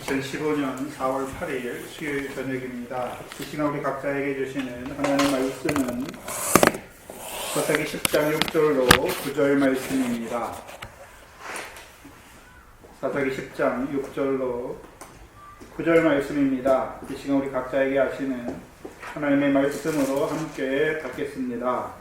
2015년 4월 8일 수요일 저녁입니다. 이 시간 우리 각자에게 주시는 하나님의 말씀은 사사기 10장 6절로 9절 말씀입니다. 사사기 10장 6절로 9절 말씀입니다. 이 시간 우리 각자에게 하시는 하나님의 말씀으로 함께 받겠습니다.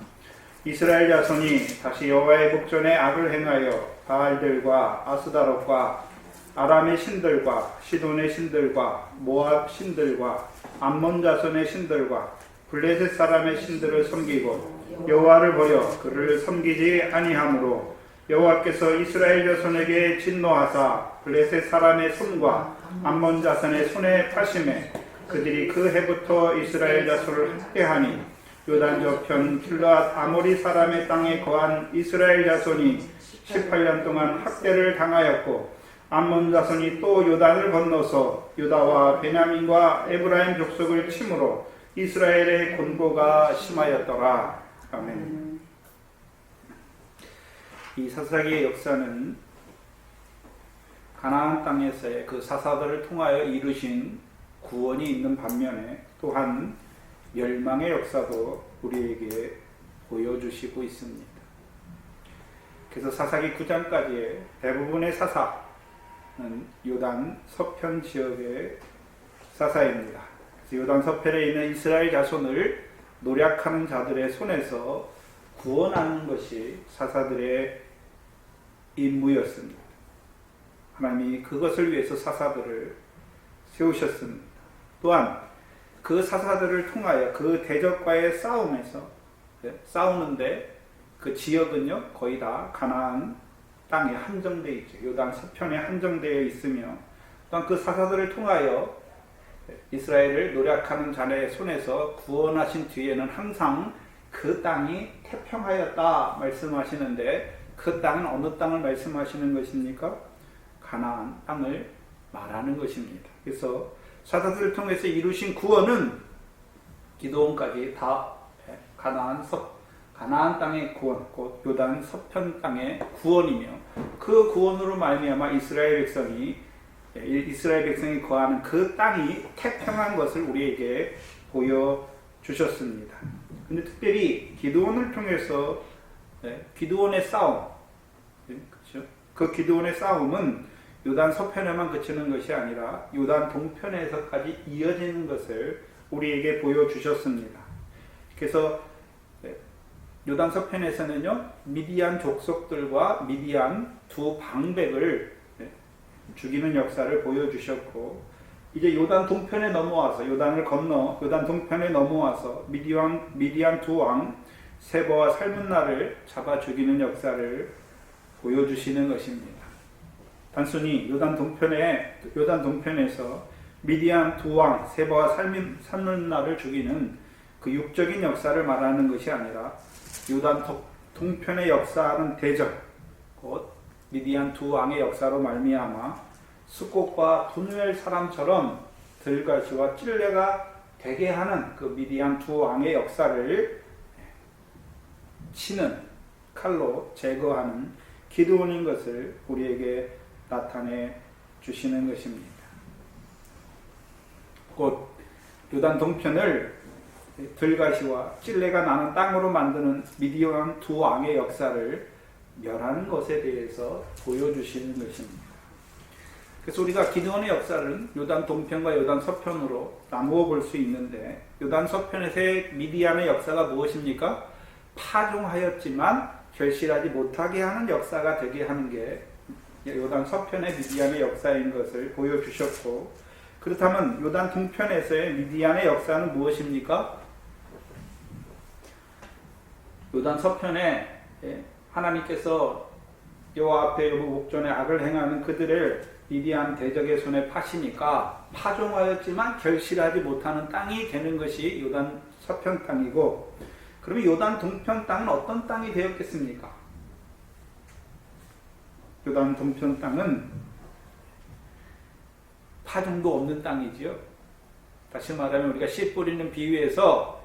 이스라엘 자손이 다시 여호와의 목전에 악을 행하여 바알들과 아스다롯과 아람의 신들과 시돈의 신들과 모압 신들과 암몬 자손의 신들과 블레셋 사람의 신들을 섬기고 여호와를 버려 그를 섬기지 아니하므로 여호와께서 이스라엘 자손에게 진노하사 블레셋 사람의 손과 암몬 자손의 손에 파심해 그들이 그 해부터 이스라엘 자손을 학대하니 요단 저편 길르앗 아모리 사람의 땅에 거한 이스라엘 자손이 18년 동안 학대를 당하였고 암몬 자손이 또 요단을 건너서 유다와 베냐민과 에브라임 족속을 침으로 이스라엘의 곤고가 심하였더라. 아멘. 이 사사기의 역사는 가나안 땅에서의 그 사사들을 통하여 이루신 구원이 있는 반면에 또한 멸망의 역사도 우리에게 보여주시고 있습니다. 그래서 사사기 9장까지의 대부분의 사사는 요단 서편 지역의 사사입니다. 그래서 요단 서편에 있는 이스라엘 자손을 노략하는 자들의 손에서 구원하는 것이 사사들의 임무였습니다. 하나님이 그것을 위해서 사사들을 세우셨습니다. 또한 그 사사들을 통하여 그 대적과의 싸움에서 싸우는데 그 지역은요 거의 다 가나안 땅에 한정되어 있죠. 요단 서편에 한정되어 있으며 또한 그 사사들을 통하여 이스라엘을 노략하는 자의 손에서 구원하신 뒤에는 항상 그 땅이 태평하였다 말씀하시는데 그 땅은 어느 땅을 말씀하시는 것입니까? 가나안 땅을 말하는 것입니다. 그래서 사사들을 통해서 이루신 구원은 기드온까지 다 가나안 땅의 구원, 곧 요단 서편 땅의 구원이며 그 구원으로 말미암아 이스라엘 백성이 거하는 그 땅이 태평한 것을 우리에게 보여주셨습니다. 근데 특별히 기드온을 통해서 기드온의 싸움, 그렇죠? 그 기드온의 싸움은 요단 서편에만 그치는 것이 아니라 요단 동편에서까지 이어지는 것을 우리에게 보여주셨습니다. 그래서 요단 서편에서는요 미디안 족속들과 미디안 두 방백을 죽이는 역사를 보여주셨고 이제 요단 동편에 넘어와서 요단을 건너 요단 동편에 넘어와서 미디안 두 왕 세보와 살문나를 잡아 죽이는 역사를 보여주시는 것입니다. 단순히 요단 동편에서 미디안 두 왕 세보와 살문나를 죽이는 그 육적인 역사를 말하는 것이 아니라 요단 동편의 역사는 대적, 곧 미디안 두 왕의 역사로 말미암아 스콧과 분우엘 사람처럼 들가시와 찔레가 되게 하는 그 미디안 두 왕의 역사를 치는 칼로 제거하는 기드온인 것을 우리에게 나타내 주시는 것입니다. 곧 요단 동편을 들가시와 찔레가 나는 땅으로 만드는 미디안 두 왕의 역사를 멸하는 것에 대해서 보여주시는 것입니다. 그래서 우리가 기드온의 역사를 요단 동편과 요단 서편으로 나누어 볼 수 있는데 요단 서편에서의 미디안의 역사가 무엇입니까? 파종하였지만 결실하지 못하게 하는 역사가 되게 하는 게 요단 서편의 미디안의 역사인 것을 보여주셨고 그렇다면 요단 동편에서의 미디안의 역사는 무엇입니까? 요단 서편에 하나님께서 여호와 앞에 목전에 악을 행하는 그들을 미디안 대적의 손에 파시니까 파종하였지만 결실하지 못하는 땅이 되는 것이 요단 서편 땅이고 그러면 요단 동편 땅은 어떤 땅이 되었겠습니까? 요단 동편 땅은 파종도 없는 땅이지요. 다시 말하면 우리가 씨 뿌리는 비유에서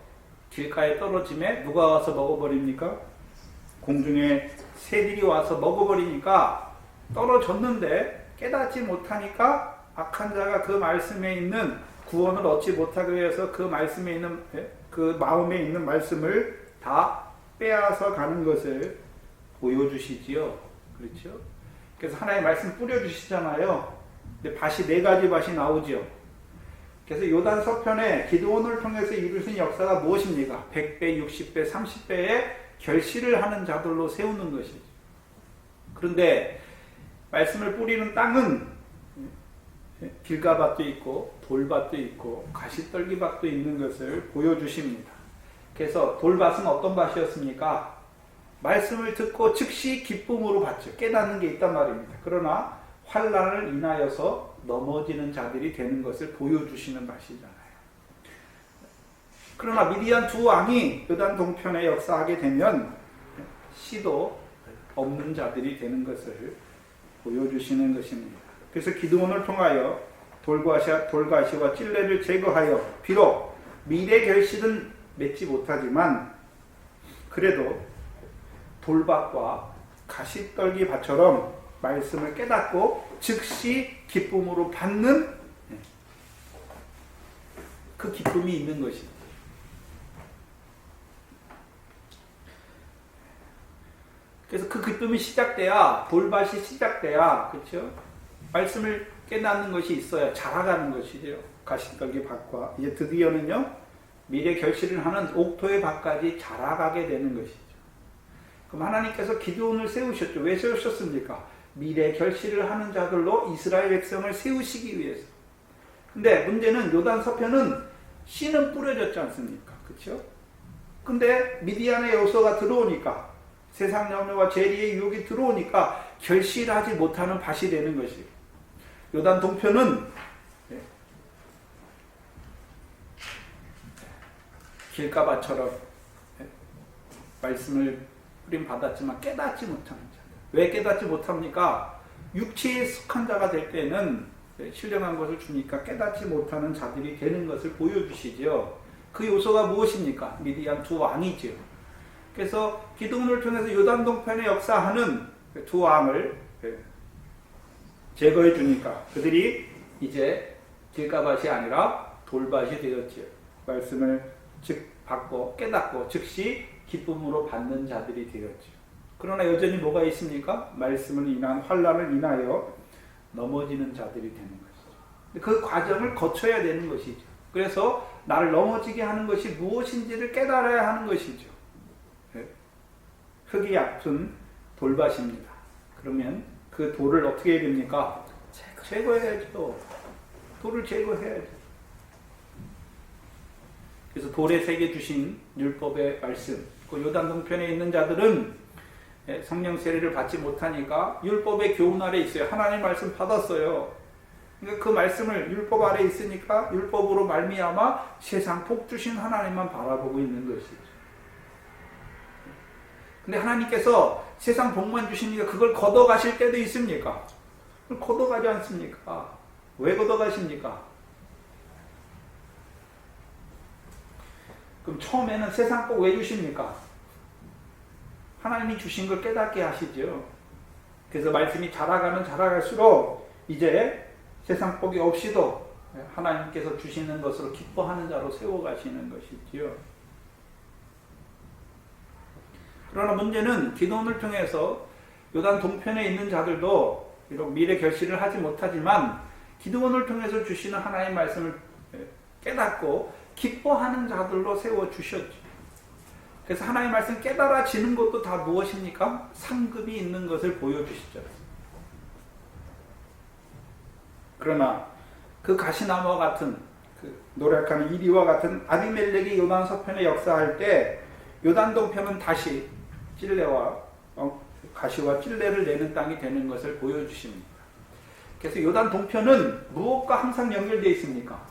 길가에 떨어짐에 누가 와서 먹어버립니까? 공중에 새들이 와서 먹어버리니까 떨어졌는데 깨닫지 못하니까 악한 자가 그 말씀에 있는 구원을 얻지 못하기 위해서 그 말씀에 있는 그 마음에 있는 말씀을 다 빼앗아 가는 것을 보여주시지요. 그렇죠? 그래서 하나의 말씀 뿌려주시잖아요. 근데 밭이 4가지 밭이 나오죠. 그래서 요단 서편에 기드온을 통해서 이루신 역사가 무엇입니까? 100배, 60배, 30배의 결실을 하는 자들로 세우는 것이죠. 그런데 말씀을 뿌리는 땅은 길가밭도 있고 돌밭도 있고 가시떨기밭도 있는 것을 보여주십니다. 그래서 돌밭은 어떤 밭이었습니까? 말씀을 듣고 즉시 기쁨으로 받죠. 깨닫는 게 있단 말입니다. 그러나 환난을 인하여서 넘어지는 자들이 되는 것을 보여주시는 밭이잖아요. 그러나 미디안 두 왕이 요단 동편에 역사하게 되면 씨도 없는 자들이 되는 것을 보여주시는 것입니다. 그래서 기드온을 통하여 돌가시와 찔레를 제거하여 비록 미래 결실은 맺지 못하지만 그래도 돌밭과 가시떨기 밭처럼 말씀을 깨닫고 즉시 기쁨으로 받는 그 기쁨이 있는 것입니다. 그래서 그 기쁨이 시작돼야, 돌밭이 시작돼야, 그렇죠? 말씀을 깨닫는 것이 있어야 자라가는 것이죠. 가시떨기 밭과 이제 드디어는요 미래 결실을 하는 옥토의 밭까지 자라가게 되는 것이죠. 그럼 하나님께서 기드온을 세우셨죠. 왜 세우셨습니까? 미래 결실을 하는 자들로 이스라엘 백성을 세우시기 위해서. 근데 문제는 요단 서편은 씨는 뿌려졌지 않습니까? 그렇죠? 근데 미디안의 요소가 들어오니까, 세상 염려와 재리의 유혹이 들어오니까 결실하지 못하는 밭이 되는 것이에요. 요단 동편은 길가밭처럼 말씀을 뿌림 받았지만 깨닫지 못하는 자. 왜 깨닫지 못합니까? 육체에 속한 자가 될 때는 신령한 것을 주니까 깨닫지 못하는 자들이 되는 것을 보여주시죠. 그 요소가 무엇입니까? 미디안 두 왕이죠. 그래서 기드온을 통해서 요단 동편에 역사하는 두 왕을 제거해 주니까 그들이 이제 길가밭이 아니라 돌밭이 되었지요. 말씀을 즉 받고 깨닫고 즉시 기쁨으로 받는 자들이 되었죠. 그러나 여전히 뭐가 있습니까? 말씀을 인한 환난을 인하여 넘어지는 자들이 되는 것이죠. 그 과정을 거쳐야 되는 것이죠. 그래서 나를 넘어지게 하는 것이 무엇인지를 깨달아야 하는 것이죠. 흙이 얕은 돌밭입니다. 그러면 그 돌을 어떻게 해야 됩니까? 제거해야죠. 돌을 제거해야죠. 그래서 돌에 새겨 주신 율법의 말씀, 그 요단 동편에 있는 자들은 성령 세례를 받지 못하니까 율법의 교훈 아래 있어요. 하나님 말씀 받았어요. 그러니까 그 말씀을 율법 아래 있으니까 율법으로 말미암아 세상 복 주신 하나님만 바라보고 있는 것이죠. 근데 하나님께서 세상 복만 주시니까 그걸 걷어가실 때도 있습니까? 그걸 걷어가지 않습니까? 왜 걷어가십니까? 그럼 처음에는 세상 복 왜 주십니까? 하나님이 주신 걸 깨닫게 하시죠. 그래서 말씀이 자라갈수록 이제 세상 복이 없이도 하나님께서 주시는 것으로 기뻐하는 자로 세워가시는 것이지요. 그러나 문제는 기드온을 통해서 요단 동편에 있는 자들도 비록 미래 결실을 하지 못하지만 기드온을 통해서 주시는 하나님의 말씀을 깨닫고 기뻐하는 자들로 세워주셨죠. 그래서 하나님의 말씀 깨달아지는 것도 다 무엇입니까? 상급이 있는 것을 보여주시죠. 그러나 그 가시나무와 같은 그 노력하는 이리와 같은 아비멜렉이 요단 서편에 역사할 때 요단 동편은 다시 찔레와 가시와 찔레를 내는 땅이 되는 것을 보여주십니다. 그래서 요단 동편은 무엇과 항상 연결되어 있습니까?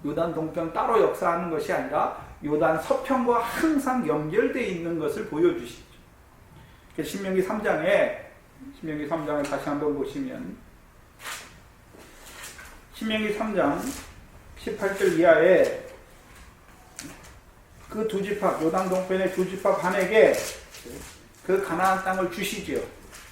요단 동편 따로 역사하는 것이 아니라 요단 서편과 항상 연결되어 있는 것을 보여주시죠. 신명기 3장을 다시 한번 보시면 신명기 3장 18절 이하에 그 두 지파, 요단 동편의 두 지파 반에게 그 가나안 땅을 주시지요.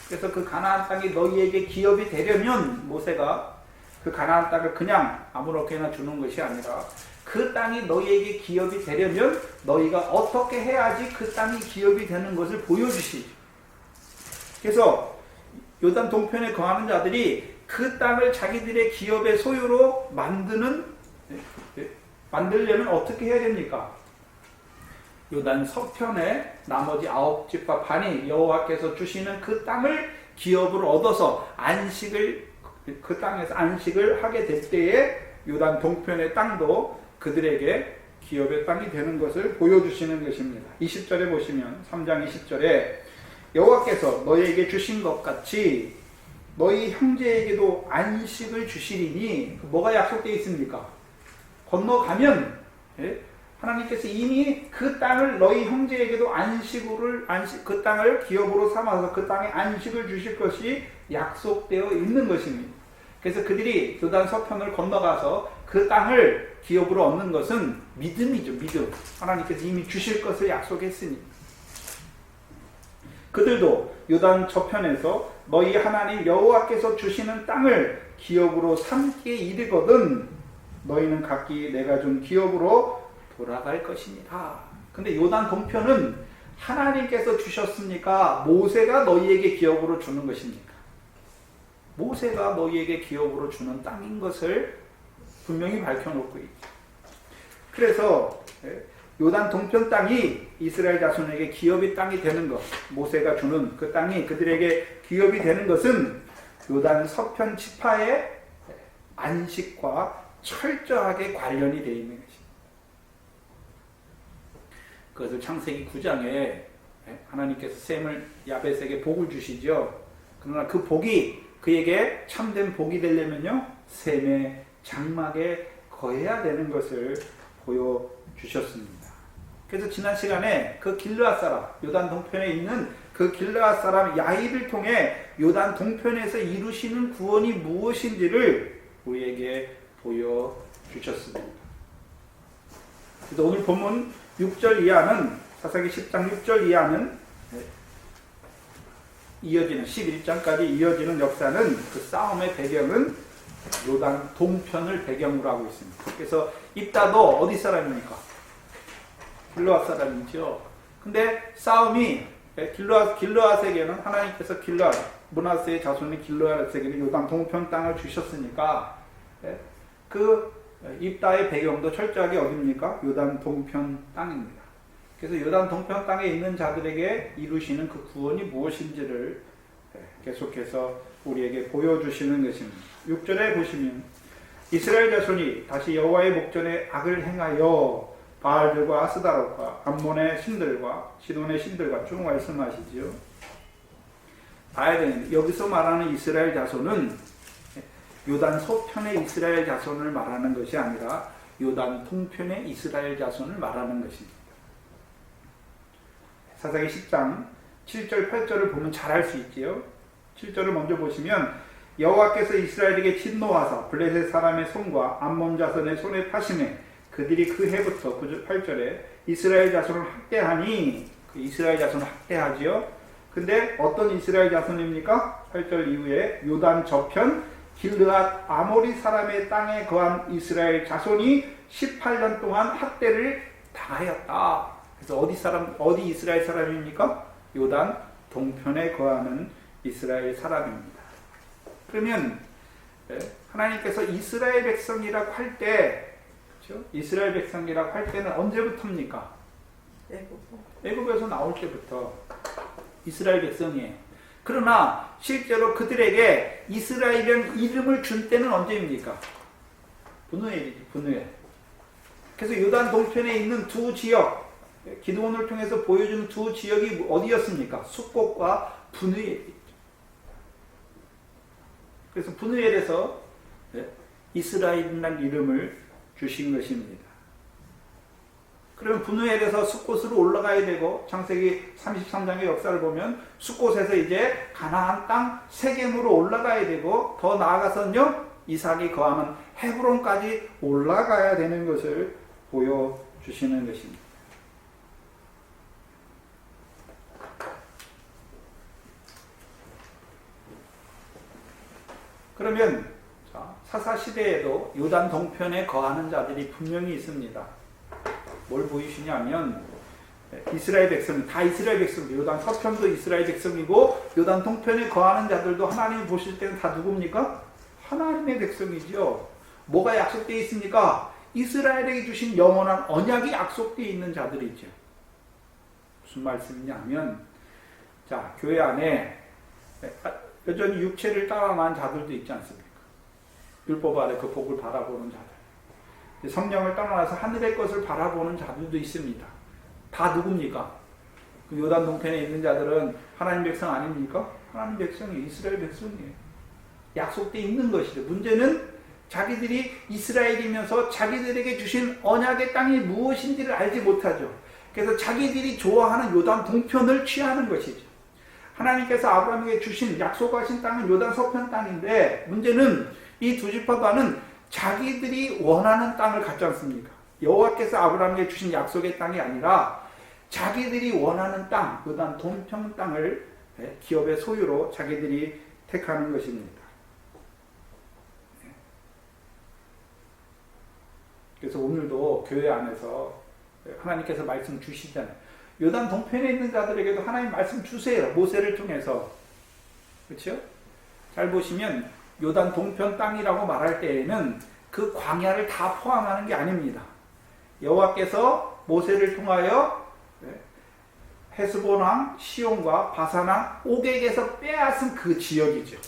그래서 그 가나안 땅이 너희에게 기업이 되려면 모세가 그 가나안 땅을 그냥 아무렇게나 주는 것이 아니라 그 땅이 너희에게 기업이 되려면 너희가 어떻게 해야지 그 땅이 기업이 되는 것을 보여주시죠. 그래서 요단 동편에 거하는 자들이 그 땅을 자기들의 기업의 소유로 만들려면 어떻게 해야 됩니까? 요단 서편의 나머지 9집과 반이 여호와께서 주시는 그 땅을 기업으로 얻어서 그 땅에서 안식을 하게 될 때에 요단 동편의 땅도 그들에게 기업의 땅이 되는 것을 보여주시는 것입니다. 20절에 보시면 3장 20절에 여호와께서 너희에게 주신 것 같이 너희 형제에게도 안식을 주시리니 뭐가 약속되어 있습니까? 건너가면 하나님께서 이미 그 땅을 너희 형제에게도 그 땅을 기업으로 삼아서 그 땅에 안식을 주실 것이 약속되어 있는 것입니다. 그래서 그들이 요단 서편을 건너가서 그 땅을 기업으로 얻는 것은 믿음이죠. 믿음. 하나님께서 이미 주실 것을 약속했으니 그들도 요단 저편에서 너희 하나님 여호와께서 주시는 땅을 기업으로 삼기에 이르거든 너희는 각기 내가 준 기업으로 돌아갈 것이니라. 근데 요단 동편은 하나님께서 주셨으니까 모세가 너희에게 기업으로 주는 것입니까? 모세가 너희에게 기업으로 주는 땅인 것을 분명히 밝혀놓고 있죠. 그래서 요단 동편 땅이 이스라엘 자손에게 기업의 땅이 되는 것, 모세가 주는 그 땅이 그들에게 기업이 되는 것은 요단 서편 지파의 안식과 철저하게 관련이 되어 있는 것입니다. 그것을 창세기 9장에 하나님께서 셈을 야벳에게 복을 주시죠. 그러나 그 복이 그에게 참된 복이 되려면요 셈의 장막에 거해야 되는 것을 보여주셨습니다. 그래서 지난 시간에 그 길르앗 사람, 요단 동편에 있는 그 길르앗 사람 야일을 통해 요단 동편에서 이루시는 구원이 무엇인지를 우리에게 보여주셨습니다. 그래서 오늘 본문 6절 이하는 사사기 10장 6절 이하는 이어지는 11장까지 이어지는 역사는 그 싸움의 배경은 요단 동편을 배경으로 하고 있습니다. 그래서 입다도 어디 사람입니까? 길르앗 사람이죠. 근데 싸움이 길르앗에게는 하나님께서 므낫세의 자손인 길르앗에게는 요단 동편 땅을 주셨으니까 그 입다의 배경도 철저하게 어딥니까? 요단 동편 땅입니다. 그래서 요단 동편 땅에 있는 자들에게 이루시는 그 구원이 무엇인지를 계속해서 우리에게 보여주시는 것입니다. 6절에 보시면 이스라엘 자손이 다시 여호와의 목전에 악을 행하여 바알들과 아스다롯과 암몬의 신들과 시돈의 신들과 쭉 말씀하시죠. 봐야 되는데 여기서 말하는 이스라엘 자손은 요단 서편의 이스라엘 자손을 말하는 것이 아니라 요단 동편의 이스라엘 자손을 말하는 것입니다. 사사기 10장 7절 8절을 보면 잘 알 수 있지요. 7절을 먼저 보시면 여호와께서 이스라엘에게 진노하사 블레셋 사람의 손과 암몬 자손의 손에 파심해 그들이 그 해부터 8절에 이스라엘 자손을 학대하니 그 이스라엘 자손을 학대하지요. 근데 어떤 이스라엘 자손입니까? 8절 이후에 요단 저편 길르앗 아모리 사람의 땅에 거한 이스라엘 자손이 18년 동안 학대를 당하였다. 그래서 어디 이스라엘 사람입니까? 요단 동편에 거하는 이스라엘 사람입니다. 그러면 하나님께서 이스라엘 백성이라고 할 때, 그렇죠? 이스라엘 백성이라고 할 때는 언제부터입니까? 애굽에서 나올 때부터 이스라엘 백성이에요. 그러나 실제로 그들에게 이스라엘이라는 이름을 준 때는 언제입니까? 분우엘이죠. 분우엘. 그래서 요단 동편에 있는 두 지역, 기드온을 통해서 보여주는 두 지역이 어디였습니까? 숫곳과 분우엘이죠. 그래서 분우엘에서 이스라엘이라는 이름을 주신 것입니다. 그러면 분우엘에서 숫곳으로 올라가야 되고 창세기 33장의 역사를 보면 숫곳에서 이제 가나안 땅 세겜으로 올라가야 되고 더 나아가서는요 이삭이 거하는 헤브론까지 올라가야 되는 것을 보여주시는 것입니다. 그러면 사사 시대에도 요단 동편에 거하는 자들이 분명히 있습니다. 뭘 보이시냐면 이스라엘 백성, 다 이스라엘 백성, 요단 서편도 이스라엘 백성이고 요단 동편에 거하는 자들도 하나님이 보실 때는 다 누굽니까? 하나님의 백성이죠. 뭐가 약속되어 있습니까? 이스라엘에게 주신 영원한 언약이 약속되어 있는 자들이죠. 무슨 말씀이냐면, 자, 교회 안에 여전히 육체를 따라난 자들도 있지 않습니까? 율법 아래 그 복을 바라보는 자들. 성령을 떠나서 하늘의 것을 바라보는 자들도 있습니다. 다 누굽니까? 그 요단 동편에 있는 자들은 하나님 백성 아닙니까? 하나님 백성이에요. 이스라엘 백성이에요. 약속되어 있는 것이죠. 문제는 자기들이 이스라엘이면서 자기들에게 주신 언약의 땅이 무엇인지를 알지 못하죠. 그래서 자기들이 좋아하는 요단 동편을 취하는 것이죠. 하나님께서 아브라함에게 주신 약속하신 땅은 요단 서편 땅인데, 문제는 이 두 지파가는 자기들이 원하는 땅을 갖지 않습니까? 여호와께서 아브라함에게 주신 약속의 땅이 아니라 자기들이 원하는 땅, 요단 동편 땅을 기업의 소유로 자기들이 택하는 것입니다. 그래서 오늘도 교회 안에서 하나님께서 말씀 주시잖아요. 요단 동편에 있는 자들에게도 하나님 말씀 주세요. 모세를 통해서. 그렇죠? 잘 보시면 요단 동편 땅이라고 말할 때에는 그 광야를 다 포함하는 게 아닙니다. 여호와께서 모세를 통하여 헤스본 왕 시온과 바산 왕 옥에게서 빼앗은 그 지역이죠.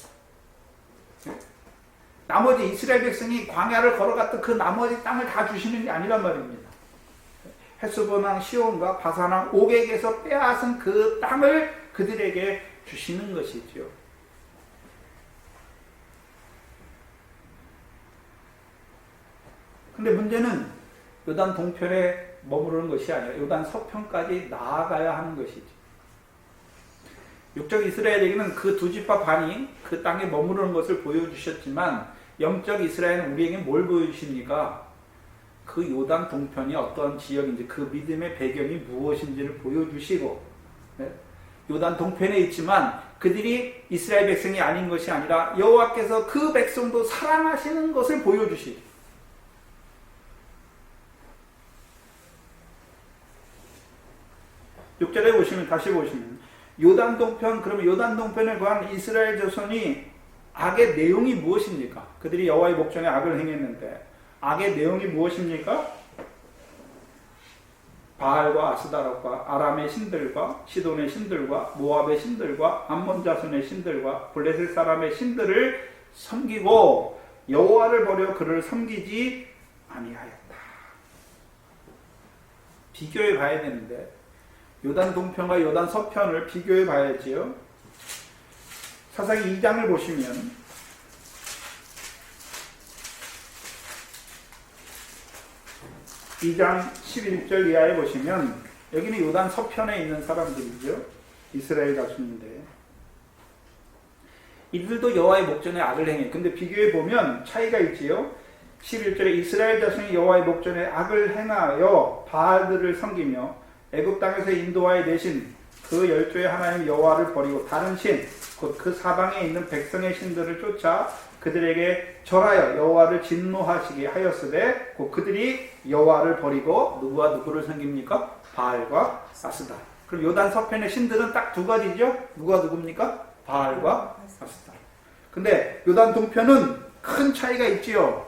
나머지 이스라엘 백성이 광야를 걸어갔던 그 나머지 땅을 다 주시는 게 아니란 말입니다. 헤스본 왕 시온과 바산 왕 옥에게서 빼앗은 그 땅을 그들에게 주시는 것이죠. 근데 문제는 요단 동편에 머무르는 것이 아니라 요단 서편까지 나아가야 하는 것이죠. 육적 이스라엘에게는 그 두 지파 반이 그 땅에 머무르는 것을 보여주셨지만, 영적 이스라엘은 우리에게 뭘 보여주십니까? 그 요단 동편이 어떤 지역인지, 그 믿음의 배경이 무엇인지를 보여주시고, 요단 동편에 있지만 그들이 이스라엘 백성이 아닌 것이 아니라 여호와께서 그 백성도 사랑하시는 것을 보여주시죠. 6절에 보시면, 다시 보시면, 요단 동편, 그러면 요단 동편에 관한 이스라엘 자손이 악의 내용이 무엇입니까? 그들이 여호와의 목전에 악을 행했는데 악의 내용이 무엇입니까? 바알과 아스다롯과 아람의 신들과 시돈의 신들과 모압의 신들과 암몬 자손의 신들과 블레셋 사람의 신들을 섬기고 여호와를 버려 그를 섬기지 아니하였다. 비교해 봐야 되는데 요단 동편과 요단 서편을 비교해 봐야지요. 사사기 2장을 보시면 (2장 11절) 이하에 보시면, 여기는 요단 서편에 있는 사람들이죠. 이스라엘 자손인데 이들도 여호와의 목전에 악을 행해. 근데 비교해 보면 차이가 있지요. 11절에 이스라엘 자손이 여호와의 목전에 악을 행하여 바알들을 섬기며 애굽 땅에서 인도하여 내신 그 열조의 하나님 여호와를 버리고 다른 신, 곧 그 사방에 있는 백성의 신들을 쫓아 그들에게 절하여 여호와를 진노하시게 하였으되, 곧 그들이 여호와를 버리고 누구와 누구를 섬깁니까? 바알과 아스다. 그럼 요단 서편의 신들은 딱 두 가지죠. 누가 누굽니까? 바알과 아스다. 근데 요단 동편은 큰 차이가 있지요.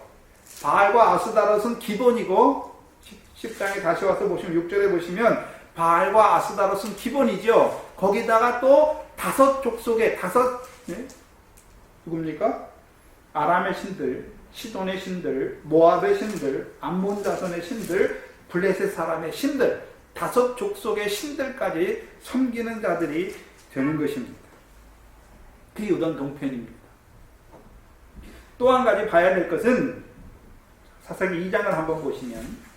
바알과 아스다롯은 기본이고, 10장에 다시 와서 보시면 6절에 보시면 바알과 아스다롯은 기본이죠. 거기다가 또 다섯 족속의 누굽니까? 아람의 신들, 시돈의 신들, 모압의 신들, 암몬 자손의 신들, 블레셋 사람의 신들, 다섯 족속의 신들까지 섬기는 자들이 되는 것입니다. 그게 요단 동편입니다. 또 한 가지 봐야 될 것은 사사기 2장을 한번 보시면,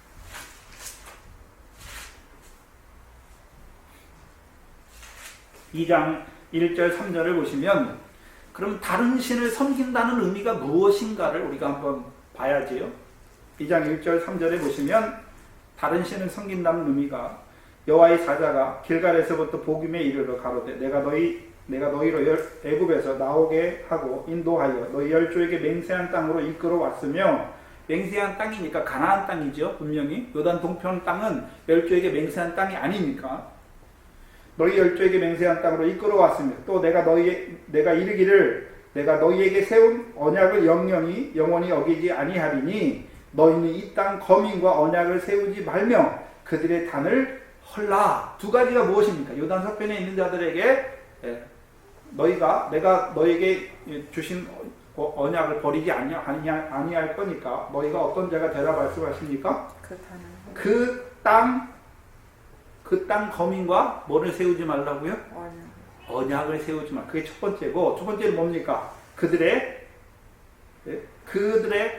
2장 1절 3절을 보시면, 그럼 다른 신을 섬긴다는 의미가 무엇인가를 우리가 한번 봐야지요. 2장 1절 3절에 보시면 다른 신을 섬긴다는 의미가, 여호와의 사자가 길갈에서부터 보김에 이르러 가로되 내가 너희 내가 너희를 애굽에서 나오게 하고 인도하여 너희 열조에게 맹세한 땅으로 이끌어 왔으며, 맹세한 땅이니까 가나안 땅이죠. 분명히 요단 동편 땅은 열조에게 맹세한 땅이 아니니까 너희 열조에게 맹세한 땅으로 이끌어 왔으며, 또 내가 이르기를 내가 너희에게 세운 언약을 영원히 어기지 아니하리니 너희는 이 땅 거민과 언약을 세우지 말며 그들의 단을 헐라. 두 가지가 무엇입니까? 요단 서편에 있는 자들에게 내가 너에게 주신 언약을 버리지 아니할 거니까 너희가 어떤 자가 되라 말씀하십니까? 그 땅 거민과 뭐를 세우지 말라고요? 언약을 세우지 말. 그게 첫 번째고, 두 번째는 뭡니까? 그들의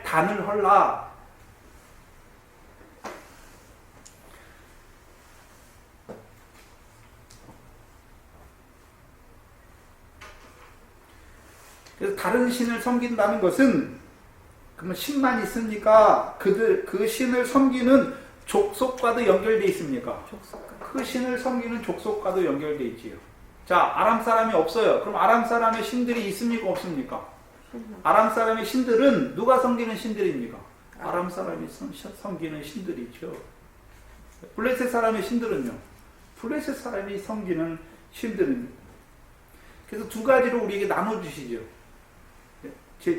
단을 헐라. 그래서 다른 신을 섬긴다는 것은, 그러면 신만 있습니까? 그 신을 섬기는 족속과도 연결되어 있습니까? 그 신을 섬기는 족속과도 연결되어 있지요. 자, 아람 사람이 없어요. 그럼 아람 사람의 신들이 있습니까? 없습니까? 아람 사람의 신들은 누가 섬기는 신들입니까? 아람 사람이 섬기는 신들이죠. 블레셋 사람의 신들은요? 블레셋 사람이 섬기는 신들입니다. 그래서 두 가지로 우리에게 나눠주시죠.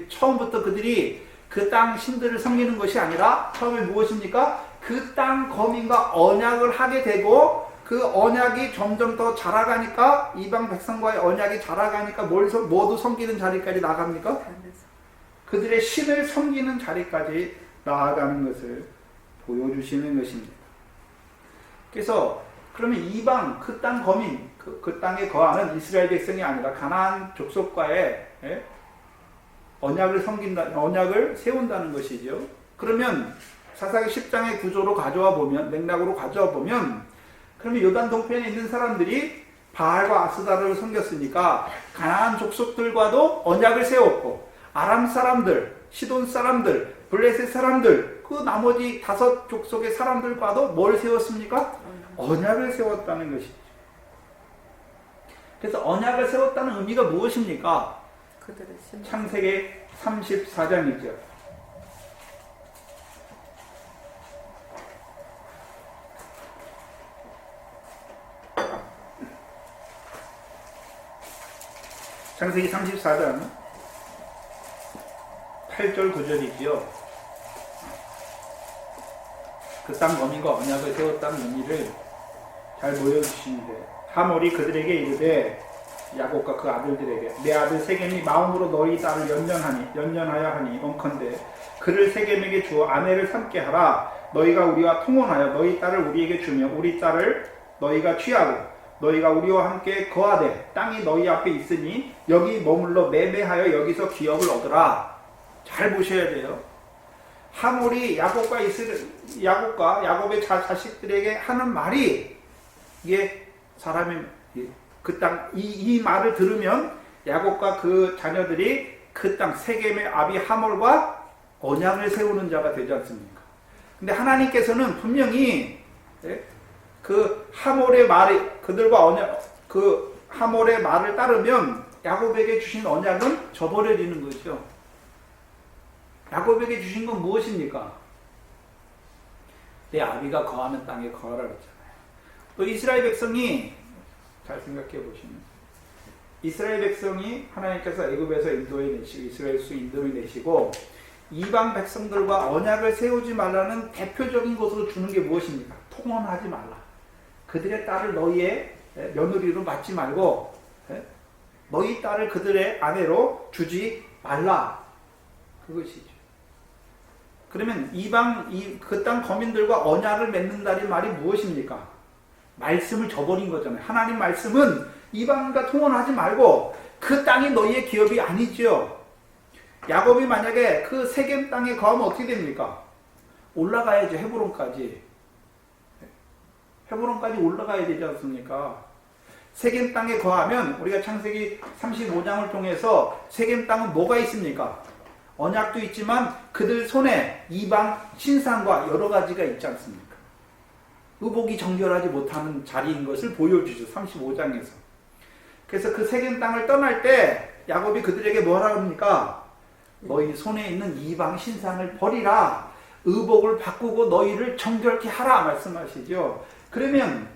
처음부터 그들이 그 땅 신들을 섬기는 것이 아니라 처음에 무엇입니까? 그 땅 거민과 언약을 하게 되고, 그 언약이 점점 더 자라가니까, 이방 백성과의 언약이 자라가니까 모두 섬기는 자리까지 나갑니까? 그들의 신을 섬기는 자리까지 나아가는 것을 보여주시는 것입니다. 그래서 그러면 이방 그 땅 거민, 그 땅에 거하는 이스라엘 백성이 아니라 가나안 족속과의 언약을 세운다는 것이죠. 그러면 사사기 10장의 구조로 맥락으로 가져와 보면, 그러면 요단 동편에 있는 사람들이 바알과 아스다를 섬겼으니까 가나안 족속들과도 언약을 세웠고, 아람 사람들, 시돈 사람들, 블레셋 사람들, 그 나머지 5 족속의 사람들과도 뭘 세웠습니까? 언약을 세웠다는 것이죠. 그래서 언약을 세웠다는 의미가 무엇입니까? 창세기 34장이죠. 창세기 34장 8절 9절이지요. 그 땅 거민과 언약을 세웠다는 의미를 잘 보여주시는데, 하몰이 그들에게 이르되, 야곱과 그 아들들에게, 내 아들 세겜이 마음으로 너희 딸을 연년하여 하니 원컨대 그를 세겜에게 주어 아내를 삼게 하라. 너희가 우리와 통혼하여 너희 딸을 우리에게 주며 우리 딸을 너희가 취하고 너희가 우리와 함께 거하되 땅이 너희 앞에 있으니 여기 머물러 매매하여 여기서 기업을 얻으라. 잘 보셔야 돼요. 하몰이 야곱의 자식들에게 하는 말이, 이게 사람이 그 땅, 이 말을 들으면 야곱과 그 자녀들이 그 땅 세겜의 아비 하몰과 언약을 세우는 자가 되지 않습니까? 근데 하나님께서는 분명히 그 하몰의 하몰의 말을 따르면 야곱에게 주신 언약은 저버려지는 거죠. 야곱에게 주신 건 무엇입니까? 내 아비가 거하는 땅에 거하라 그랬잖아요. 또 이스라엘 백성이, 잘 생각해 보시면, 이스라엘 백성이 하나님께서 애굽에서 이스라엘 수 인도해 내시고 이방 백성들과 언약을 세우지 말라는 대표적인 것으로 주는 게 무엇입니까? 통혼하지 말라. 그들의 딸을 너희의 며느리로 맞지 말고 너희 딸을 그들의 아내로 주지 말라. 그것이죠. 그러면 그 땅 거민들과 언약을 맺는다는 말이 무엇입니까? 말씀을 저버린 거잖아요. 하나님 말씀은 이방과 통혼하지 말고 그 땅이 너희의 기업이 아니죠. 야곱이 만약에 그 세겜 땅에 거하면 어떻게 됩니까? 올라가야죠. 헤브론까지 올라가야 되지 않습니까? 세겜 땅에 거하면, 우리가 창세기 35장을 통해서 세겜 땅은 뭐가 있습니까? 언약도 있지만 그들 손에 이방 신상과 여러 가지가 있지 않습니까? 의복이 정결하지 못하는 자리인 것을 보여주죠. 35장에서. 그래서 그 세겜 땅을 떠날 때 야곱이 그들에게 뭐라 합니까? 너희 손에 있는 이방 신상을 버리라. 의복을 바꾸고 너희를 정결케 하라 말씀하시죠. 그러면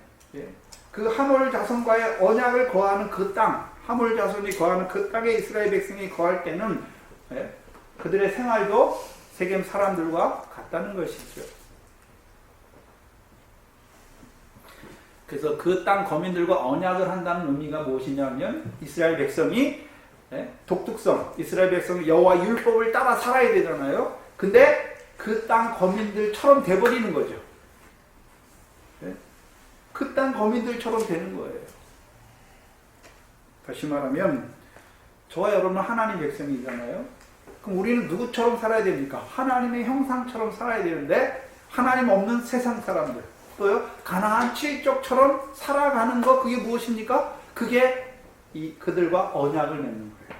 그 하몰 자손과의 언약을 거하는 그 땅, 하몰 자손이 거하는 그 땅에 이스라엘 백성이 거할 때는 그들의 생활도 세겜 사람들과 같다는 것이죠. 그래서 그 땅 거민들과 언약을 한다는 의미가 무엇이냐면 이스라엘 백성이 독특성, 이스라엘 백성이 여호와 율법을 따라 살아야 되잖아요. 근데 그 땅 거민들처럼 돼버리는 거죠. 그 땅 거민들처럼 되는 거예요. 다시 말하면 저와 여러분은 하나님 백성이잖아요. 그럼 우리는 누구처럼 살아야 됩니까? 하나님의 형상처럼 살아야 되는데 하나님 없는 세상 사람들, 또요 가나안 칠족처럼 살아가는 거, 그게 무엇입니까? 그게 그들과 언약을 맺는 거예요.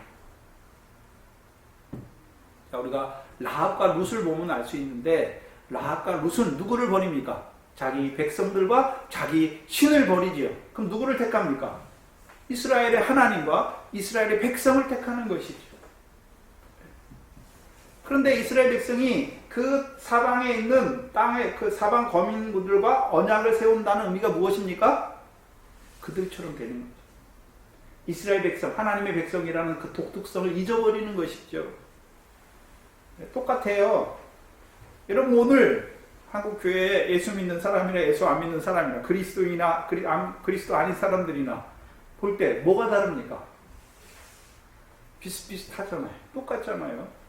자, 우리가 라합과 룻을 보면 알 수 있는데, 라합과 룻은 누구를 버립니까? 자기 백성들과 자기 신을 버리지요. 그럼 누구를 택합니까? 이스라엘의 하나님과 이스라엘의 백성을 택하는 것이죠. 그런데 이스라엘 백성이 그 사방에 있는 땅의 그 사방 거민들과 언약을 세운다는 의미가 무엇입니까? 그들처럼 되는 거죠. 이스라엘 백성, 하나님의 백성이라는 그 독특성을 잊어버리는 것이죠. 똑같아요. 여러분, 오늘 한국 교회에 예수 믿는 사람이나 예수 안 믿는 사람이나 그리스도인이나 그리스도 아닌 사람들이나 볼 때 뭐가 다릅니까? 비슷비슷하잖아요. 똑같잖아요.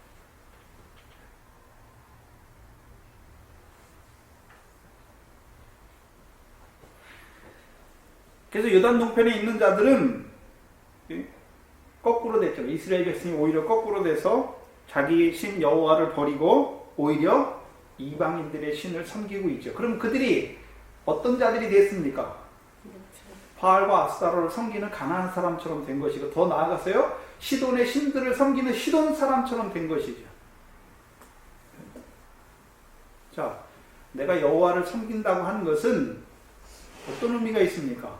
그래서 요단 동편에 있는 자들은 거꾸로 됐죠. 이스라엘 백성이 오히려 거꾸로 돼서 자기 신 여호와를 버리고 오히려 이방인들의 신을 섬기고 있죠. 그럼 그들이 어떤 자들이 됐습니까? 바알과 아스타로를 섬기는 가나안 사람처럼 된 것이고, 더 나아가서요, 시돈의 신들을 섬기는 시돈 사람처럼 된 것이죠. 자, 내가 여호와를 섬긴다고 하는 것은 어떤 의미가 있습니까?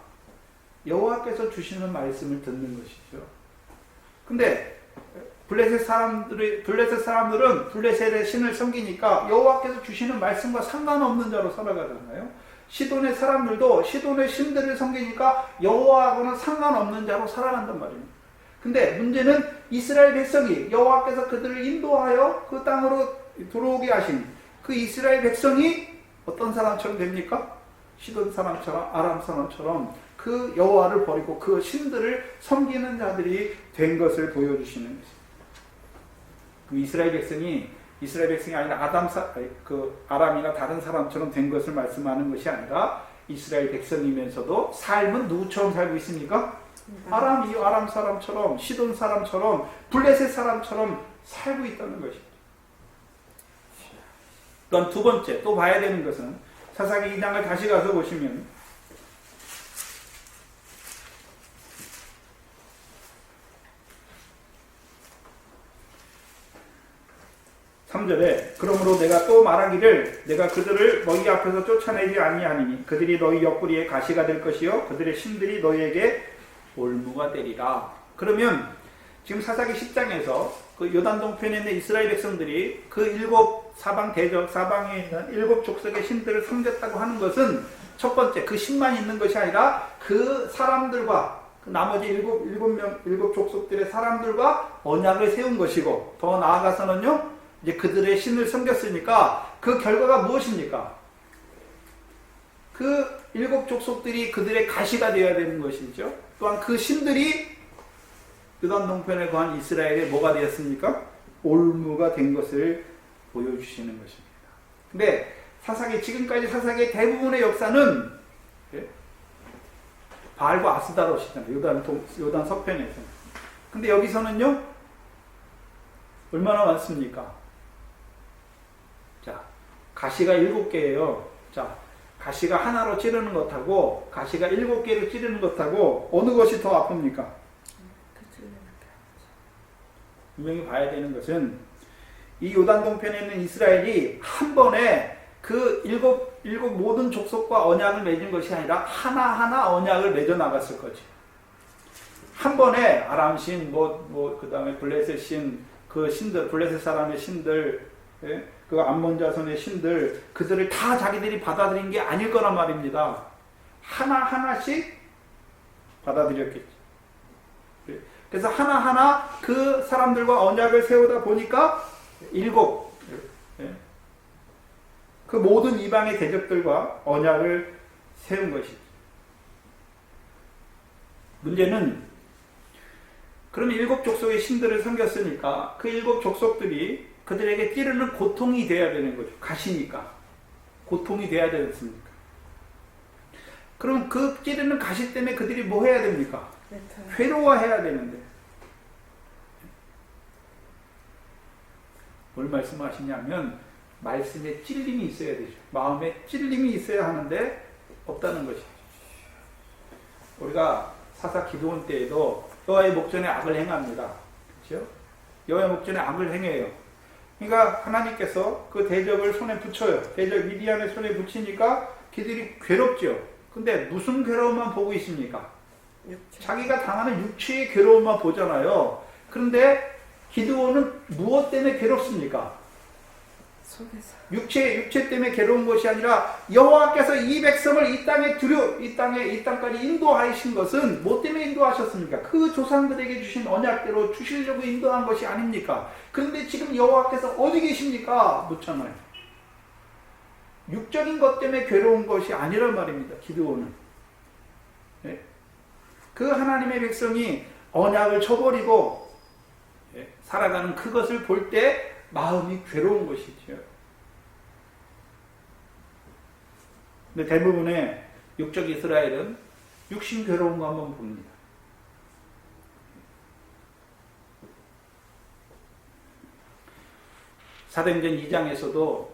여호와께서 주시는 말씀을 듣는 것이죠. 근데 블레셋 사람들은 블레셋의 신을 섬기니까 여호와께서 주시는 말씀과 상관없는 자로 살아가잖아요. 시돈의 사람들도 시돈의 신들을 섬기니까 여호와하고는 상관없는 자로 살아간단 말입니다. 근데 문제는 이스라엘 백성이, 여호와께서 그들을 인도하여 그 땅으로 들어오게 하신 그 이스라엘 백성이 어떤 사람처럼 됩니까? 시돈 사람처럼, 아람 사람처럼 그 여호와를 버리고 그 신들을 섬기는 자들이 된 것을 보여주시는 것입니다. 그 이스라엘 백성이 아니라 아람이나 다른 사람처럼 된 것을 말씀하는 것이 아니라 이스라엘 백성이면서도 삶은 누구처럼 살고 있습니까? 아람 사람처럼, 시돈 사람처럼, 블레셋 사람처럼 살고 있다는 것입니다. 그럼 두 번째 또 봐야 되는 것은 사사기 2장을 다시 가서 보시면 3절에 그러므로 내가 또 말하기를 내가 그들을 너희 앞에서 쫓아내지 아니하니니 그들이 너희 옆구리에 가시가 될 것이요 그들의 신들이 너희에게 올무가 되리라. 그러면 지금 사사기 10장에서 그 요단 동편에 있는 이스라엘 백성들이 그 일곱 사방에 있는 일곱 족속의 신들을 섬겼다고 하는 것은 첫 번째 그 신만 있는 것이 아니라 그 사람들과 그 나머지 일곱 족속들의 사람들과 언약을 세운 것이고, 더 나아가서는요, 이제 그들의 신을 섬겼으니까 그 결과가 무엇입니까? 그 일곱 족속들이 그들의 가시가 되어야 되는 것이죠. 또한 그 신들이 요단 동편에 거한 이스라엘의 뭐가 되었습니까? 올무가 된 것을 보여주시는 것입니다. 근데 지금까지 사사기의 대부분의 역사는 바알과 아스다롯이잖아요. 요단 서편에서. 근데 여기서는요, 얼마나 많습니까? 자, 가시가 7개예요. 자, 가시가 하나로 찌르는 것하고 가시가 7개로 찌르는 것하고 어느 것이 더 아픕니까? 분명히 봐야 되는 것은 이 요단 동편에 있는 이스라엘이 한 번에 그 일곱 모든 족속과 언약을 맺은 것이 아니라 하나하나 언약을 맺어 나갔을 거지. 한 번에 아람 신, 그 다음에 블레셋 신, 그 신들, 블레셋 사람의 신들, 예? 그 암몬 자손의 신들, 그들을 다 자기들이 받아들인 게 아닐 거란 말입니다. 하나하나씩 받아들였겠죠. 그래서 하나하나 그 사람들과 언약을 세우다 보니까 7, 그 모든 이방의 대적들과 언약을 세운 것이죠. 문제는 그럼 7 족속의 신들을 섬겼으니까 그 7 족속들이 그들에게 찌르는 고통이 돼야 되는 거죠. 가시니까. 고통이 돼야 되지 않습니까? 그럼 그 찌르는 가시 때문에 그들이 뭐 해야 됩니까? 괴로워해야 되는데. 뭘 말씀하시냐면 말씀에 찔림이 있어야 되죠. 마음에 찔림이 있어야 하는데 없다는 것이죠. 우리가 사사 기도원 때에도 여호와의 목전에 악을 행합니다. 그렇죠? 여호와의 목전에 악을 행해요. 그러니까 하나님께서 그 대적을 손에 붙여요. 대적 미디안의 손에 붙이니까 그들이 괴롭죠. 근데 무슨 괴로움만 보고 있습니까? 자기가 당하는 육체의 괴로움만 보잖아요. 그런데 기드온은 무엇 때문에 괴롭습니까? 육체 때문에 괴로운 것이 아니라 여호와께서 이 백성을 이 땅까지 인도하신 것은 뭐 때문에 인도하셨습니까? 그 조상들에게 주신 언약대로 주시려고 인도한 것이 아닙니까? 그런데 지금 여호와께서 어디 계십니까? 묻잖아요. 육적인 것 때문에 괴로운 것이 아니란 말입니다. 기드온은. 네? 그 하나님의 백성이 언약을 저버리고 살아가는 그것을 볼 때 마음이 괴로운 것이죠. 근데 대부분의 육적 이스라엘은 육신 괴로운 거 한번 봅니다. 사도행전 2장에서도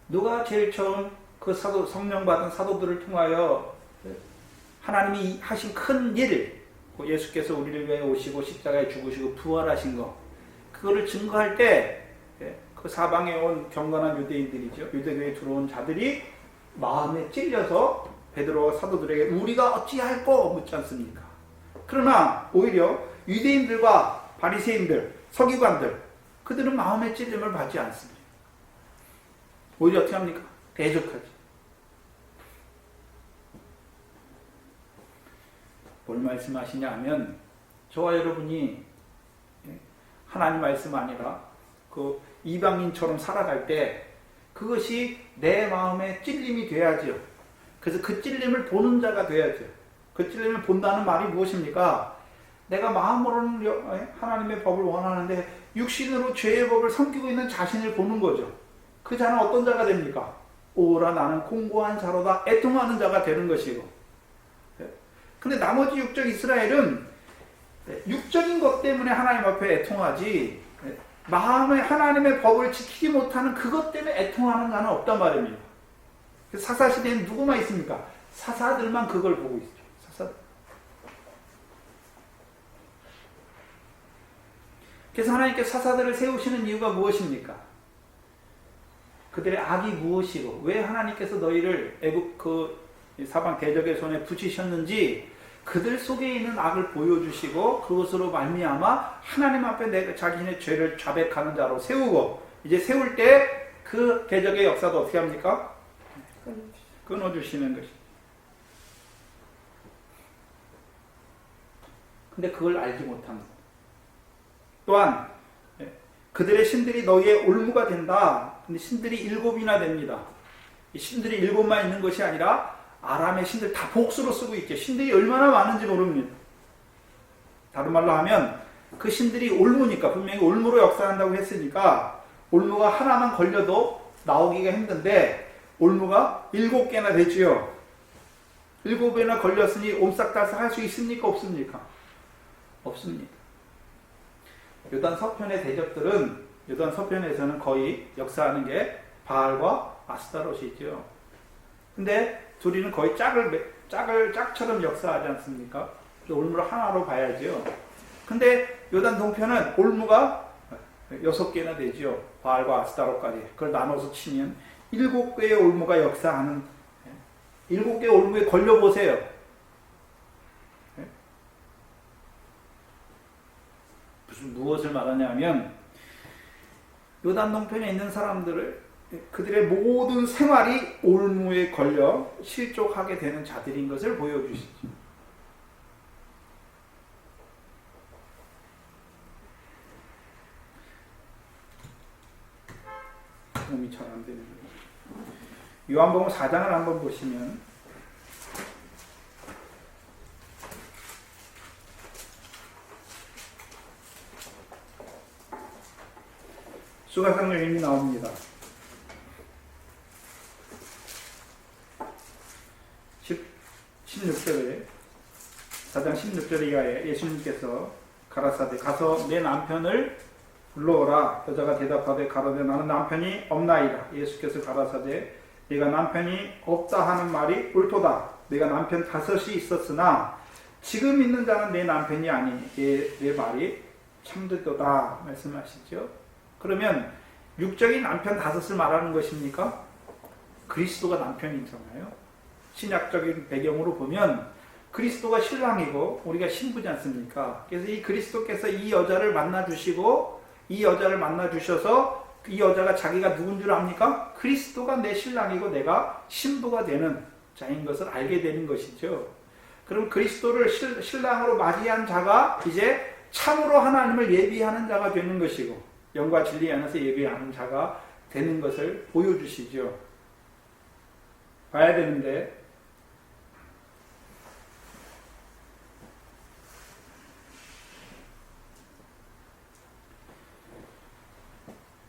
누가 제일 처음 그 성령 받은 사도들을 통하여 하나님이 하신 큰 일, 예수께서 우리를 위해 오시고 십자가에 죽으시고 부활하신 거, 그거를 증거할 때 그 사방에 온 경건한 유대인들이죠. 유대교에 들어온 자들이 마음에 찔려서 베드로와 사도들에게 우리가 어찌할꼬 묻지 않습니까? 그러나 오히려 유대인들과 바리새인들, 서기관들, 그들은 마음의 찔림을 받지 않습니다. 오히려 어떻게 합니까? 대적하지. 뭘 말씀하시냐 하면 저와 여러분이 하나님 말씀 아니라 그 이방인처럼 살아갈 때 그것이 내 마음에 찔림이 돼야죠. 그래서 그 찔림을 보는 자가 돼야죠. 그 찔림을 본다는 말이 무엇입니까? 내가 마음으로는 하나님의 법을 원하는데 육신으로 죄의 법을 섬기고 있는 자신을 보는 거죠. 그 자는 어떤 자가 됩니까? 오라 나는 공고한 자로다 애통하는 자가 되는 것이고. 근데 나머지 육적 이스라엘은 육적인 것 때문에 하나님 앞에 애통하지 마음에 하나님의 법을 지키지 못하는 그것 때문에 애통하는 자는 없단 말입니다. 사사시대에는 누구만 있습니까? 사사들만 그걸 보고 있죠. 사사들. 그래서 하나님께서 사사들을 세우시는 이유가 무엇입니까? 그들의 악이 무엇이고 왜 하나님께서 너희를 애굽 그 사방 대적의 손에 붙이셨는지 그들 속에 있는 악을 보여주시고 그것으로 말미암아 하나님 앞에 내가 자신의 죄를 자백하는 자로 세우고 이제 세울 때 그 대적의 역사도 어떻게 합니까? 끊어주시는 것이. 근데 그걸 알지 못합니다. 또한 그들의 신들이 너희의 올무가 된다. 근데 신들이 7이나 됩니다. 이 신들이 7만 있는 것이 아니라 아람의 신들 다 복수로 쓰고 있죠. 신들이 얼마나 많은지 모릅니다. 다른 말로 하면 그 신들이 올무니까 분명히 올무로 역사한다고 했으니까 올무가 하나만 걸려도 나오기가 힘든데 올무가 7개나 되지요. 7개나 걸렸으니 옴싹달싹 할 수 있습니까? 없습니까? 없습니다. 요단 서편의 대적들은 요단 서편에서는 거의 역사하는 게 바알과 아스타롯이죠. 근데 둘이는 거의 짝처럼 역사하지 않습니까? 올무를 하나로 봐야죠. 근데 요단 동편은 올무가 6개나 되죠. 바알과 아스타롯까지. 그걸 나눠서 치면 7개의 올무가 역사하는 7개의 올무에 걸려보세요. 무엇을 말하냐면 요단 동편에 있는 사람들을 그들의 모든 생활이 올무에 걸려 실족하게 되는 자들인 것을 보여주시죠. 몸이 잘 안 되는 거예요. 요한복음 4장을 한번 보시면 수가성 여인이 나옵니다. 16절에 4장 16절 이하에 예수님께서 가라사대 가서 내 남편을 불러오라. 여자가 대답하되 가로되 나는 남편이 없나이다. 예수께서 가라사대 네가 남편이 없다 하는 말이 옳도다. 내가 남편 5이 있었으나 지금 있는 자는 내 남편이 아니니 내 말이 참되도다 말씀하시죠. 그러면 육적인 남편 5을 말하는 것입니까? 그리스도가 남편이잖아요. 신약적인 배경으로 보면 그리스도가 신랑이고 우리가 신부지 않습니까? 그래서 이 그리스도께서 이 여자를 만나주시고 이 여자를 만나주셔서 이 여자가 자기가 누군 줄 압니까? 그리스도가 내 신랑이고 내가 신부가 되는 자인 것을 알게 되는 것이죠. 그럼 그리스도를 신랑으로 맞이한 자가 이제 참으로 하나님을 예비하는 자가 되는 것이고 영과 진리 안에서 예배하는 자가 되는 것을 보여주시죠. 봐야 되는데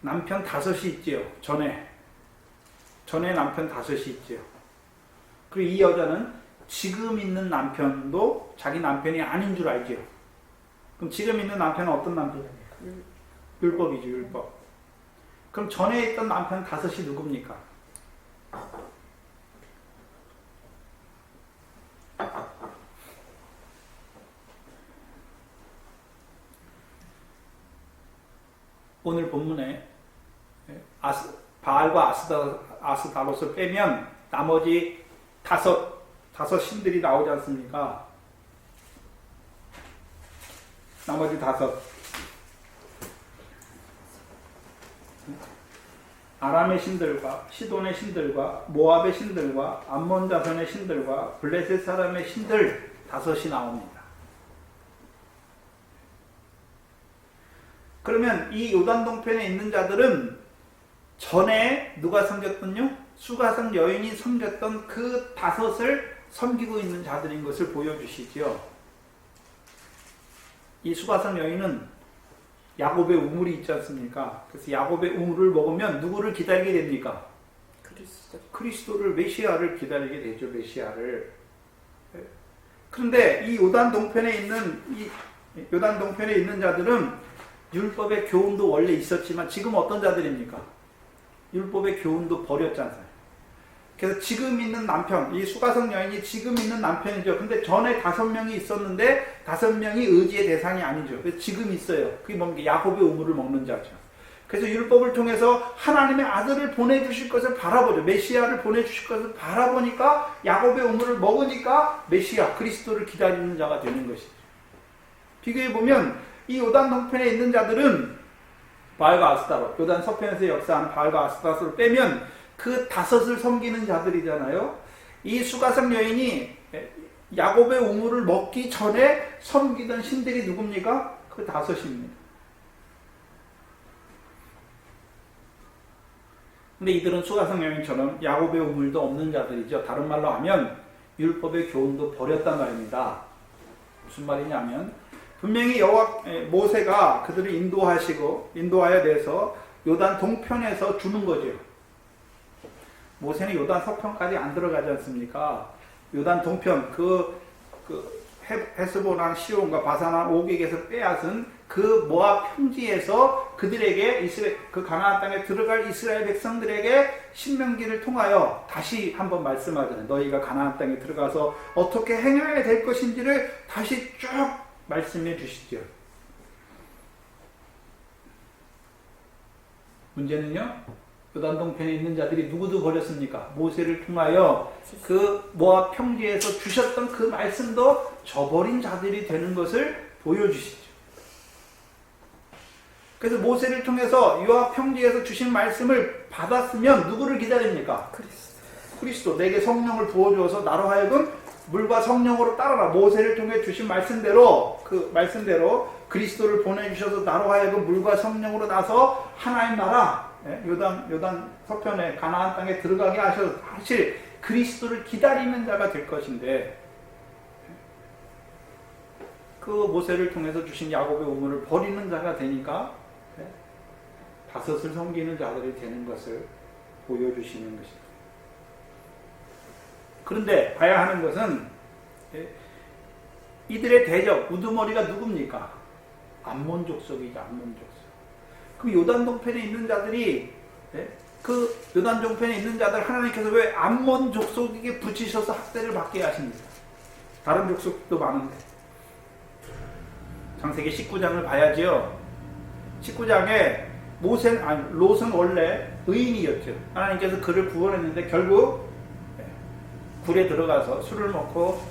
남편 5이 있지요. 전에 남편 5이 있지요. 그리고 이 여자는 지금 있는 남편도 자기 남편이 아닌 줄 알지요. 그럼 지금 있는 남편은 어떤 남편이에요? 율법이죠, 율법. 그럼 전에 있던 남편 5이 누굽니까? 오늘 본문에 바알과 아스다롯을 빼면 나머지 다섯 신들이 나오지 않습니까? 나머지 5. 아람의 신들과 시돈의 신들과 모압의 신들과 암몬 자손의 신들과 블레셋 사람의 신들 5이 나옵니다. 그러면 이 요단 동편에 있는 자들은 전에 누가 섬겼던요? 수가성 여인이 섬겼던 그 5을 섬기고 있는 자들인 것을 보여주시죠. 이 수가성 여인은 야곱의 우물이 있지 않습니까? 그래서 야곱의 우물을 먹으면 누구를 기다리게 됩니까? 그리스도를 메시아를 기다리게 되죠. 메시아를. 그런데 이 요단 동편에 있는 자들은 율법의 교훈도 원래 있었지만 지금 어떤 자들입니까? 율법의 교훈도 버렸잖아요. 그래서 지금 있는 남편, 이 수가성 여인이 지금 있는 남편이죠. 근데 전에 5명이 있었는데 5명이 의지의 대상이 아니죠. 그래서 지금 있어요. 그게 뭡니까? 야곱의 우물을 먹는 자죠. 그래서 율법을 통해서 하나님의 아들을 보내주실 것을 바라보죠. 메시아를 보내주실 것을 바라보니까 야곱의 우물을 먹으니까 메시아, 그리스도를 기다리는 자가 되는 것이죠. 비교해보면 이 요단 동편에 있는 자들은 바알과 아스타롯, 요단 서편에서 역사하는 바알과 아스타롯을 빼면 그 5을 섬기는 자들이잖아요. 이 수가성 여인이 야곱의 우물을 먹기 전에 섬기던 신들이 누굽니까? 그 5입니다. 근데 이들은 수가성 여인처럼 야곱의 우물도 없는 자들이죠. 다른 말로 하면 율법의 교훈도 버렸단 말입니다. 무슨 말이냐면 분명히 모세가 그들을 인도하여 내서 요단 동편에서 주는 거죠. 모세는 요단 서편까지 안 들어가지 않습니까? 요단 동편, 헤스본왕 시온과 바산왕 오객에서 빼앗은 그 모압 평지에서 그들에게 그 가나안 땅에 들어갈 이스라엘 백성들에게 신명기를 통하여 다시 한번 말씀하잖아요. 너희가 가나안 땅에 들어가서 어떻게 행해야 될 것인지를 다시 쭉 말씀해 주시죠. 문제는요, 요단 동편에 있는 자들이 누구도 버렸습니까? 모세를 통하여 그 모압 평지에서 주셨던 그 말씀도 저버린 자들이 되는 것을 보여주시죠. 그래서 모세를 통해서 요압 평지에서 주신 말씀을 받았으면 누구를 기다립니까? 그리스도. 내게 성령을 부어주어서 나로 하여금 물과 성령으로 따르라. 모세를 통해 주신 말씀대로, 그 말씀대로 그리스도를 보내주셔서 나로 하여금 물과 성령으로 나서 하나님 나라, 요단 서편에 가나안 땅에 들어가게 하셔서 사실 그리스도를 기다리는 자가 될 것인데, 그 모세를 통해서 주신 야곱의 우물을 버리는 자가 되니까 다섯을 섬기는 자들이 되는 것을 보여주시는 것입니다. 그런데 봐야 하는 것은 이들의 대적, 우두머리가 누굽니까? 암몬 족속이죠. 암몬 족속. 그럼 요단 동편에 있는 자들이, 그 요단 동편에 있는 자들 하나님께서 왜 암몬 족속에게 붙이셔서 학대를 받게 하십니까? 다른 족속도 많은데. 창세기 19장을 봐야지요. 19장에 롯은 원래 의인이었죠. 하나님께서 그를 구원했는데 결국 굴에 들어가서 술을 먹고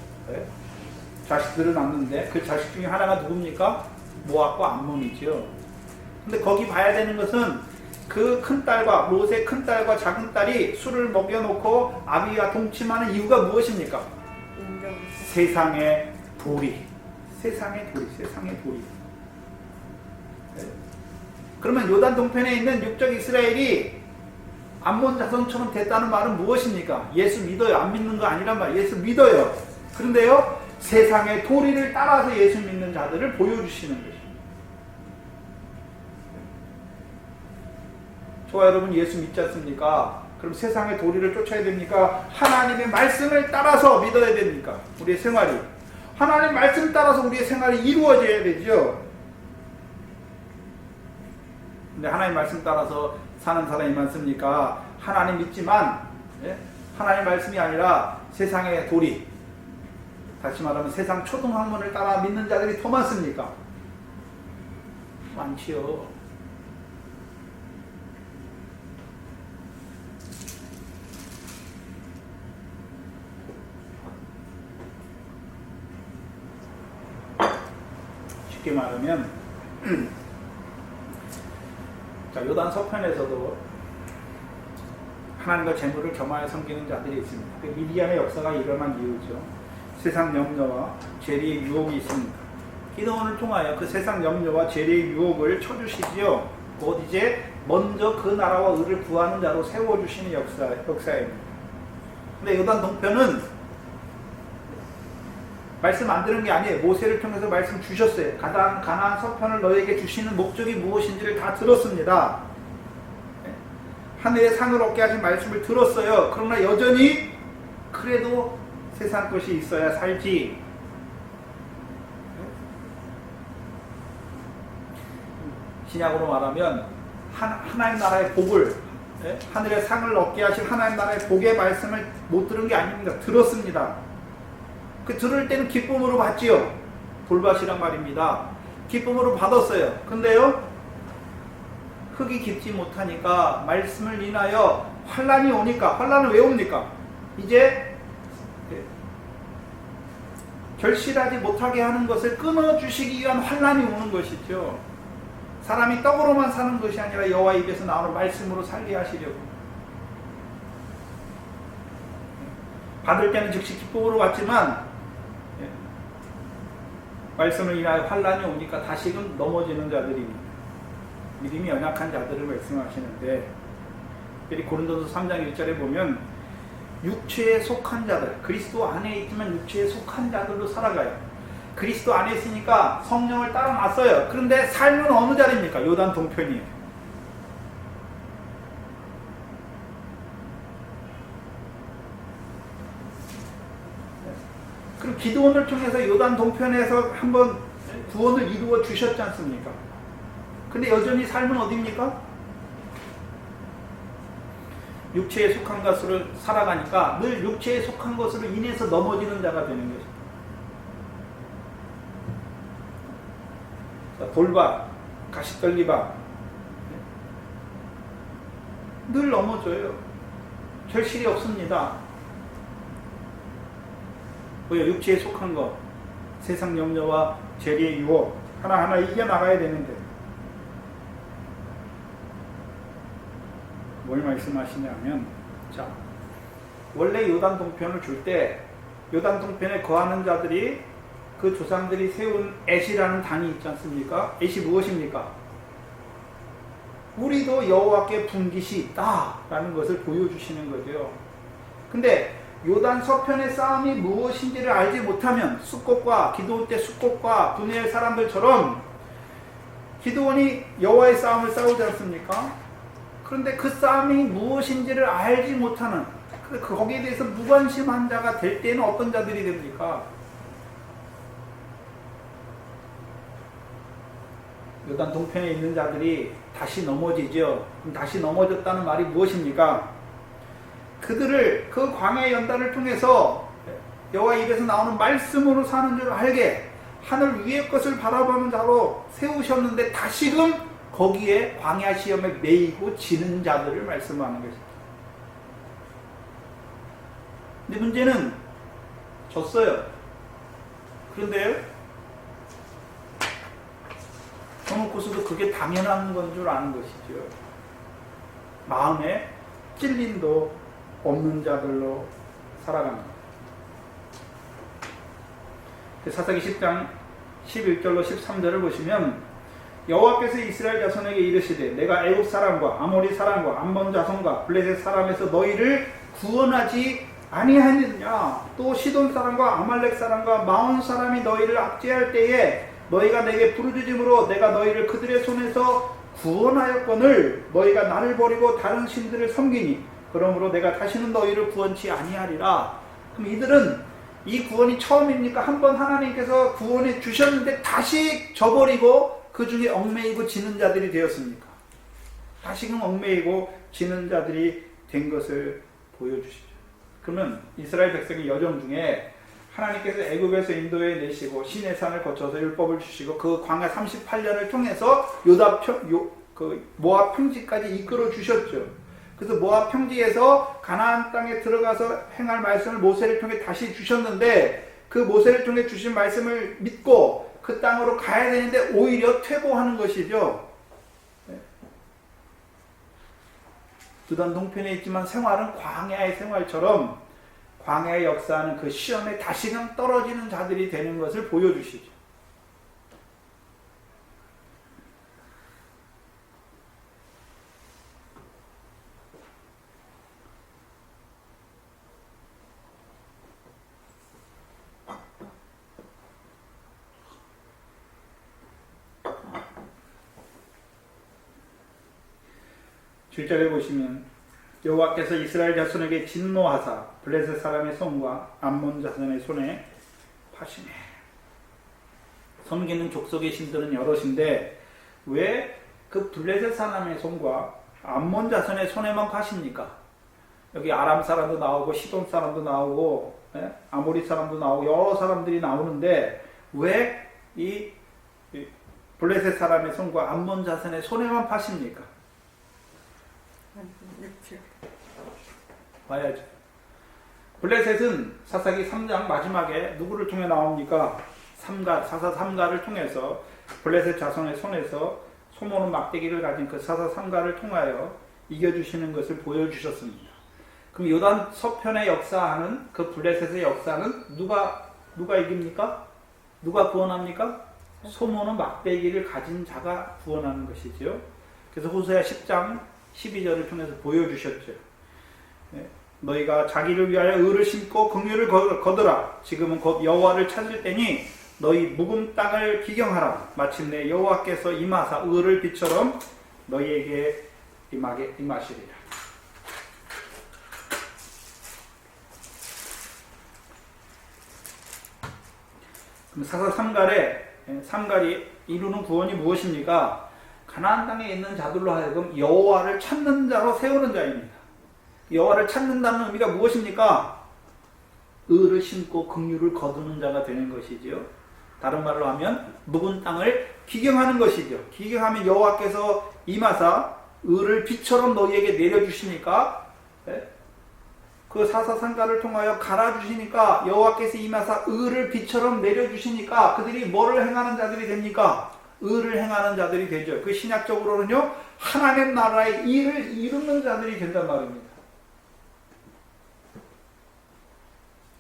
자식들을 낳는데 그 자식 중에 하나가 누굽니까? 모압과 암몬이죠. 근데 거기 봐야 되는 것은 그 큰딸과 롯의 큰딸과 작은딸이 술을 먹여놓고 아비와 동침하는 이유가 무엇입니까? 세상의 도리. 세상의 도리. 그러면 요단 동편에 있는 육적 이스라엘이 암몬 자손처럼 됐다는 말은 무엇입니까? 예수 믿어요. 안 믿는 거 아니란 말이에요. 예수 믿어요. 그런데요, 세상의 도리를 따라서 예수 믿는 자들을 보여주시는 것입니다. 저와 여러분 예수 믿지 않습니까? 그럼 세상의 도리를 쫓아야 됩니까? 하나님의 말씀을 따라서 믿어야 됩니까? 우리의 생활이. 하나님 말씀 따라서 우리의 생활이 이루어져야 되죠. 근데 하나님 말씀 따라서 사는 사람이 많습니까? 하나님 믿지만 하나님 말씀이 아니라 세상의 도리, 다시 말하면 세상 초등학문을 따라 믿는 자들이 더 많습니까? 많지요. 쉽게 말하면 자, 요단 서편에서도 하나님과 재물을 겸하여 섬기는 자들이 있습니다. 그 미디안의 역사가 일어난 이유죠. 세상 염려와 죄리의 유혹이 있습니다. 기도원을 통하여 그 세상 염려와 죄리의 유혹을 쳐주시지요. 곧 이제 먼저 그 나라와 의를 구하는 자로 세워주시는 역사입니다. 근데 요단 동편은 말씀 안 들은 게 아니에요. 모세를 통해서 말씀 주셨어요. 가나안 서편을 너에게 주시는 목적이 무엇인지를 다 들었습니다. 하늘의 상을 얻게 하신 말씀을 들었어요. 그러나 여전히 그래도 세상 것이 있어야 살지. 신약으로 말하면 하나님 나라의 복을, 하늘의 상을 얻게 하신 하나님 나라의 복의 말씀을 못 들은 게 아닙니다. 들었습니다. 그 들을 때는 기쁨으로 받지요. 돌밭이란 말입니다. 기쁨으로 받았어요. 근데요, 흙이 깊지 못하니까 말씀을 인하여 환란이 오니까, 환란은 왜 옵니까? 이제 결실하지 못하게 하는 것을 끊어주시기 위한 환란이 오는 것이죠. 사람이 떡으로만 사는 것이 아니라 여호와 입에서 나오는 말씀으로 살게 하시려고. 받을 때는 즉시 기쁨으로 받지만 말씀을 인하여 환란이 오니까 다시금 넘어지는 자들입니다. 믿음이 연약한 자들을 말씀하시는데, 특별히 고린도서 3장 1절에 보면 육체에 속한 자들, 그리스도 안에 있지만 육체에 속한 자들로 살아가요. 그리스도 안에 있으니까 성령을 따라 놨어요. 그런데 삶은 어느 자리입니까? 요단 동편이에요. 그리고 기도원을 통해서 요단 동편에서 한번 구원을 이루어 주셨지 않습니까? 근데 여전히 삶은 어디입니까? 육체에 속한 것으로 살아가니까 늘 육체에 속한 것으로 인해서 넘어지는 자가 되는 것입니다. 돌밭, 가시떨기밭 늘 넘어져요. 결실이 없습니다. 왜? 육체에 속한 것, 세상 염려와 죄리의 유혹 하나하나 이겨나가야 되는데 뭘 말씀하시냐면, 자, 원래 요단 동편을 줄 때 요단 동편에 거하는 자들이 그 조상들이 세운 엣이라는 단이 있지 않습니까? 엣이 무엇입니까? 우리도 여호와께 분깃이 있다라는 것을 보여주시는 거죠. 근데 요단 서편의 싸움이 무엇인지를 알지 못하면 숫곳과 기드온 때 숫곳과 분이엘 사람들처럼 기드온이 여호와의 싸움을 싸우지 않습니까? 그런데 그 싸움이 무엇인지를 알지 못하는 거기에 대해서 무관심한 자가 될 때는 어떤 자들이 됩니까? 요단 동편에 있는 자들이 다시 넘어지죠. 그럼 다시 넘어졌다는 말이 무엇입니까? 그들을 그 광야의 연단을 통해서 여호와 입에서 나오는 말씀으로 사는 줄 알게 하늘 위의 것을 바라보는 자로 세우셨는데 다시금 거기에 광야 시험에 매이고 지는 자들을 말씀하는 것입니다. 근데 문제는 졌어요. 그런데요, 저놓고서도 그게 당연한 건 줄 아는 것이죠. 마음에 찔림도 없는 자들로 살아갑니다. 사사기 10장 11절로 13절을 보시면 여호와께서 이스라엘 자손에게 이르시되 내가 애굽 사람과 아모리 사람과 암몬 자손과 블레셋 사람에서 너희를 구원하지 아니하느냐. 또 시돈 사람과 아말렉 사람과 마온 사람이 너희를 압제할 때에 너희가 내게 부르짖음으로 내가 너희를 그들의 손에서 구원하였거늘 너희가 나를 버리고 다른 신들을 섬기니 그러므로 내가 다시는 너희를 구원치 아니하리라. 그럼 이들은 이 구원이 처음입니까? 한번 하나님께서 구원해 주셨는데 다시 저버리고 그 중에 얽매이고 지는 자들이 되었습니까? 다시금 얽매이고 지는 자들이 된 것을 보여주시죠. 그러면 이스라엘 백성의 여정 중에 하나님께서 애굽에서 인도해 내시고 시내산을 거쳐서 율법을 주시고 그 광야 38년을 통해서 모압 평지까지 이끌어 주셨죠. 그래서 모압 평지에서 가나안 땅에 들어가서 행할 말씀을 모세를 통해 다시 주셨는데 그 모세를 통해 주신 말씀을 믿고 그 땅으로 가야 되는데 오히려 퇴보하는 것이죠. 두단 동편에 있지만 생활은 광야의 생활처럼 광야의 역사하는 그 시험에 다시금 떨어지는 자들이 되는 것을 보여주시죠. (7절에) 보시면 여호와께서 이스라엘 자손에게 진노하사 블레셋 사람의 손과 암몬 자손의 손에 파시네. 섬기는 족속의 신들은 여럿인데 왜 그 블레셋 사람의 손과 암몬 자손의 손에만 파십니까? 여기 아람 사람도 나오고 시돈 사람도 나오고 아모리 사람도 나오고 여러 사람들이 나오는데 왜 이 블레셋 사람의 손과 암몬 자손의 손에만 파십니까? 봐야죠. 블레셋은 사사기 3장 마지막에 누구를 통해 나옵니까? 사사 3가를 통해서 블레셋 자손의 손에서 소모는 막대기를 가진 그 사사 3가를 통하여 이겨주시는 것을 보여주셨습니다. 그럼 요단 서편의 역사하는 그 블레셋의 역사는 누가 이깁니까? 누가 구원합니까? 소모는 막대기를 가진 자가 구원하는 것이죠. 그래서 호세아 10장 12절을 통해서 보여주셨죠. 너희가 자기를 위하여 의를 심고 긍휼을 거두라. 지금은 곧 여호와를 찾을 때니 너희 묵은 땅을 기경하라. 마침내 여호와께서 임하사 의를 빛처럼 너희에게 임하시리라. 그럼 사사 3갈이 이루는 구원이 무엇입니까? 가나안 땅에 있는 자들로 하여금 여호와를 찾는 자로 세우는 자입니다. 여호와를 찾는다는 의미가 무엇입니까? 의를 심고 긍휼을 거두는 자가 되는 것이죠. 다른 말로 하면 묵은 땅을 기경하는 것이죠. 기경하면 여호와께서 임하사 의를 빛처럼 너희에게 내려주시니까 그 사사상가를 통하여 갈아주시니까 여호와께서 임하사 의를 빛처럼 내려주시니까 그들이 뭐를 행하는 자들이 됩니까? 의를 행하는 자들이 되죠. 그 신약적으로는요, 하나님 나라의 일을 이루는 자들이 된단 말입니다.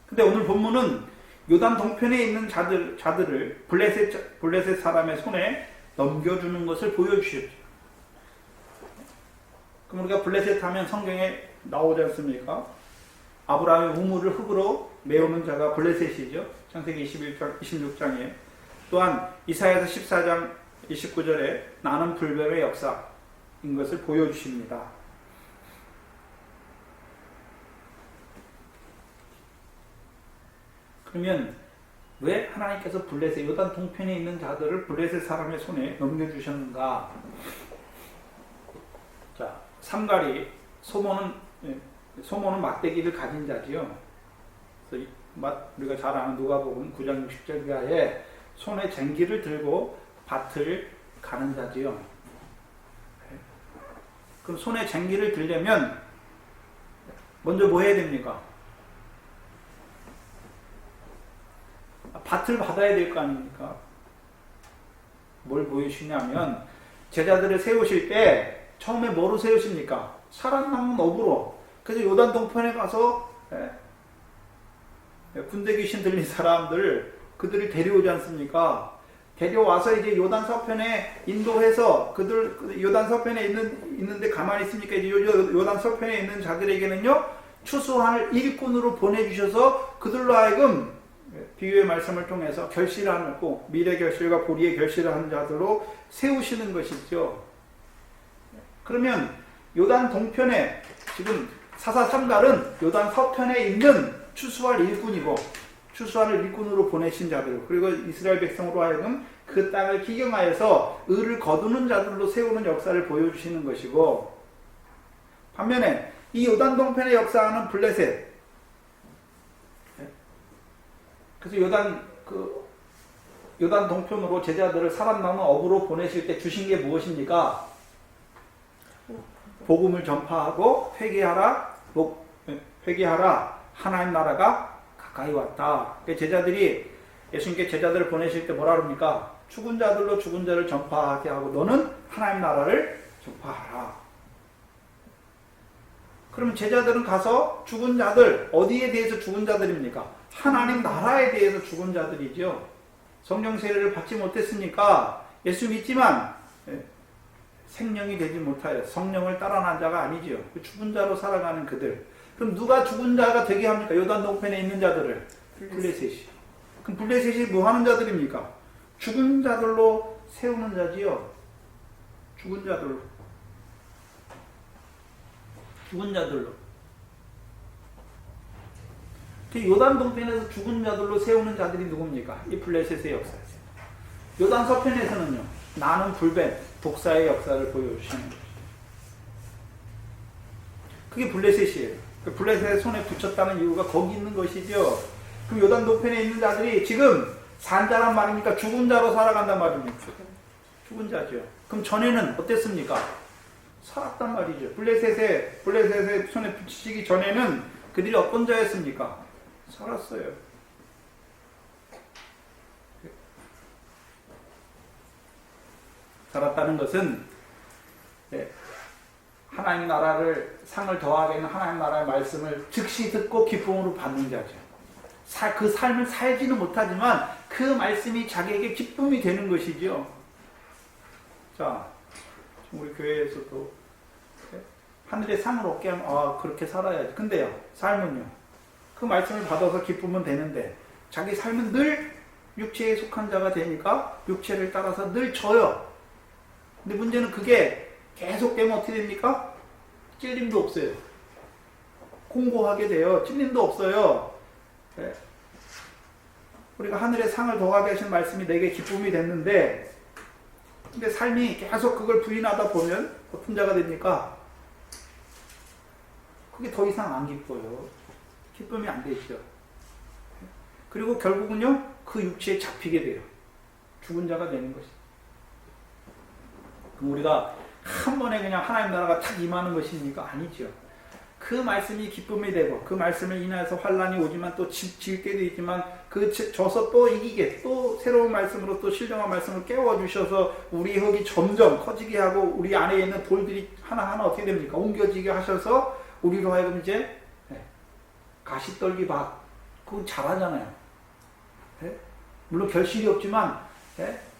근데 오늘 본문은 요단 동편에 있는 자들을 블레셋 사람의 손에 넘겨주는 것을 보여주셨죠. 그럼 우리가 블레셋 하면 성경에 나오지 않습니까? 아브라함의 우물을 흙으로 메우는 자가 블레셋이죠. 창세기 26장에. 또한 이사야서 14장 29절에 나는 불뱀의 역사인 것을 보여주십니다. 그러면 왜 하나님께서 블레셋, 요단 동편에 있는 자들을 블레셋 사람의 손에 넘겨주셨는가? 자, 삼가리, 소모는 막대기를 가진 자지요. 그래서 우리가 잘 아는 누가복음 9장 60절가에 손에 쟁기를 들고 밭을 가는 자지요. 그럼 손에 쟁기를 들려면 먼저 뭐 해야 됩니까? 밭을 받아야 될 거 아닙니까? 뭘 보여주시냐면 제자들을 세우실 때 처음에 뭐로 세우십니까? 살아남은 업으로. 그래서 요단 동편에 가서 군대 귀신 들린 사람들 그들을 데려오지 않습니까? 데려와서 이제 요단 서편에 인도해서 그들 요단 서편에 있는데 가만히 있으니까 이제 요단 서편에 있는 자들에게는요 추수할 일꾼으로 보내주셔서 그들로 하여금 비유의 말씀을 통해서 결실을 하고 미래 결실과 보리의 결실을 하는 자들로 세우시는 것이죠. 그러면 요단 동편에 지금 사사삼갈은 요단 서편에 있는 추수할 일꾼이고 추수할 일꾼으로 보내신 자들 그리고 이스라엘 백성으로 하여금 그 땅을 기경하여서 의를 거두는 자들로 세우는 역사를 보여주시는 것이고 반면에 이 요단 동편의 역사하는 블레셋 그래서 요단 동편으로 제자들을 살아남은 업으로 보내실 때 주신 게 무엇입니까? 복음을 전파하고 회개하라 하나님 나라가 가까이 왔다. 제자들이 예수님께 제자들을 보내실 때 뭐라 그럽니까? 죽은 자들로 죽은 자를 전파하게 하고 너는 하나님 나라를 전파하라. 그러면 제자들은 가서 죽은 자들 어디에 대해서 죽은 자들입니까? 하나님 나라에 대해서 죽은 자들이죠. 성령 세례를 받지 못했으니까 예수 믿지만 생명이 되지 못하여 성령을 따라난 자가 아니죠. 죽은 자로 살아가는 그들. 그럼 누가 죽은 자가 되게 합니까? 요단 동편에 있는 자들을 블레셋이. 그럼 블레셋이 뭐 하는 자들입니까? 죽은 자들로 세우는 자지요. 죽은 자들로. 요단 동편에서 죽은 자들로 세우는 자들이 누굽니까? 이 블레셋의 역사였어요. 요단 서편에서는요. 나는 불뱀, 독사의 역사를 보여주시는 거죠. 그게 블레셋이에요. 블레셋의 손에 붙였다는 이유가 거기 있는 것이죠. 그럼 요단 동편에 있는 자들이 지금 산 자란 말입니까? 죽은 자로 살아간단 말입니까? 죽은 자죠. 그럼 전에는 어땠습니까? 살았단 말이죠. 블레셋의 손에 붙이기 전에는 그들이 어떤 자였습니까? 살았어요. 살았다는 것은 하나님 나라를 상을 더하게 하는 하나님 나라의 말씀을 즉시 듣고 기쁨으로 받는 자죠. 그 삶을 살지는 못하지만 그 말씀이 자기에게 기쁨이 되는 것이죠. 자, 우리 교회에서도 하늘의 상을 얻게 하면 그렇게 살아야지. 근데요, 삶은요. 그 말씀을 받아서 기쁘면 되는데 자기 삶은 늘 육체에 속한 자가 되니까 육체를 따라서 늘 져요. 근데 문제는 그게 계속되면 어떻게 됩니까? 찔림도 없어요. 공고하게 돼요. 찔림도 없어요. 네. 우리가 하늘의 상을 더하게 하신 말씀이 내게 기쁨이 됐는데 근데 삶이 계속 그걸 부인하다 보면 어떤 자가 됩니까? 그게 더 이상 안 기뻐요. 기쁨이 안 되죠. 그리고 결국은요, 그 육체에 잡히게 돼요. 죽은 자가 되는 것이죠. 그럼 우리가 한 번에 그냥 하나님 나라가 탁 임하는 것입니까? 아니죠. 그 말씀이 기쁨이 되고 그 말씀을 인하여서 환란이 오지만 또 질 때도 있지만 져서 또 이기게, 또 새로운 말씀으로 또 신령한 말씀을 깨워주셔서 우리 흙이 점점 커지게 하고 우리 안에 있는 돌들이 하나하나 어떻게 됩니까? 옮겨지게 하셔서 우리로 하여금 이제 가시떨기 밭, 그거 잘하잖아요. 물론 결실이 없지만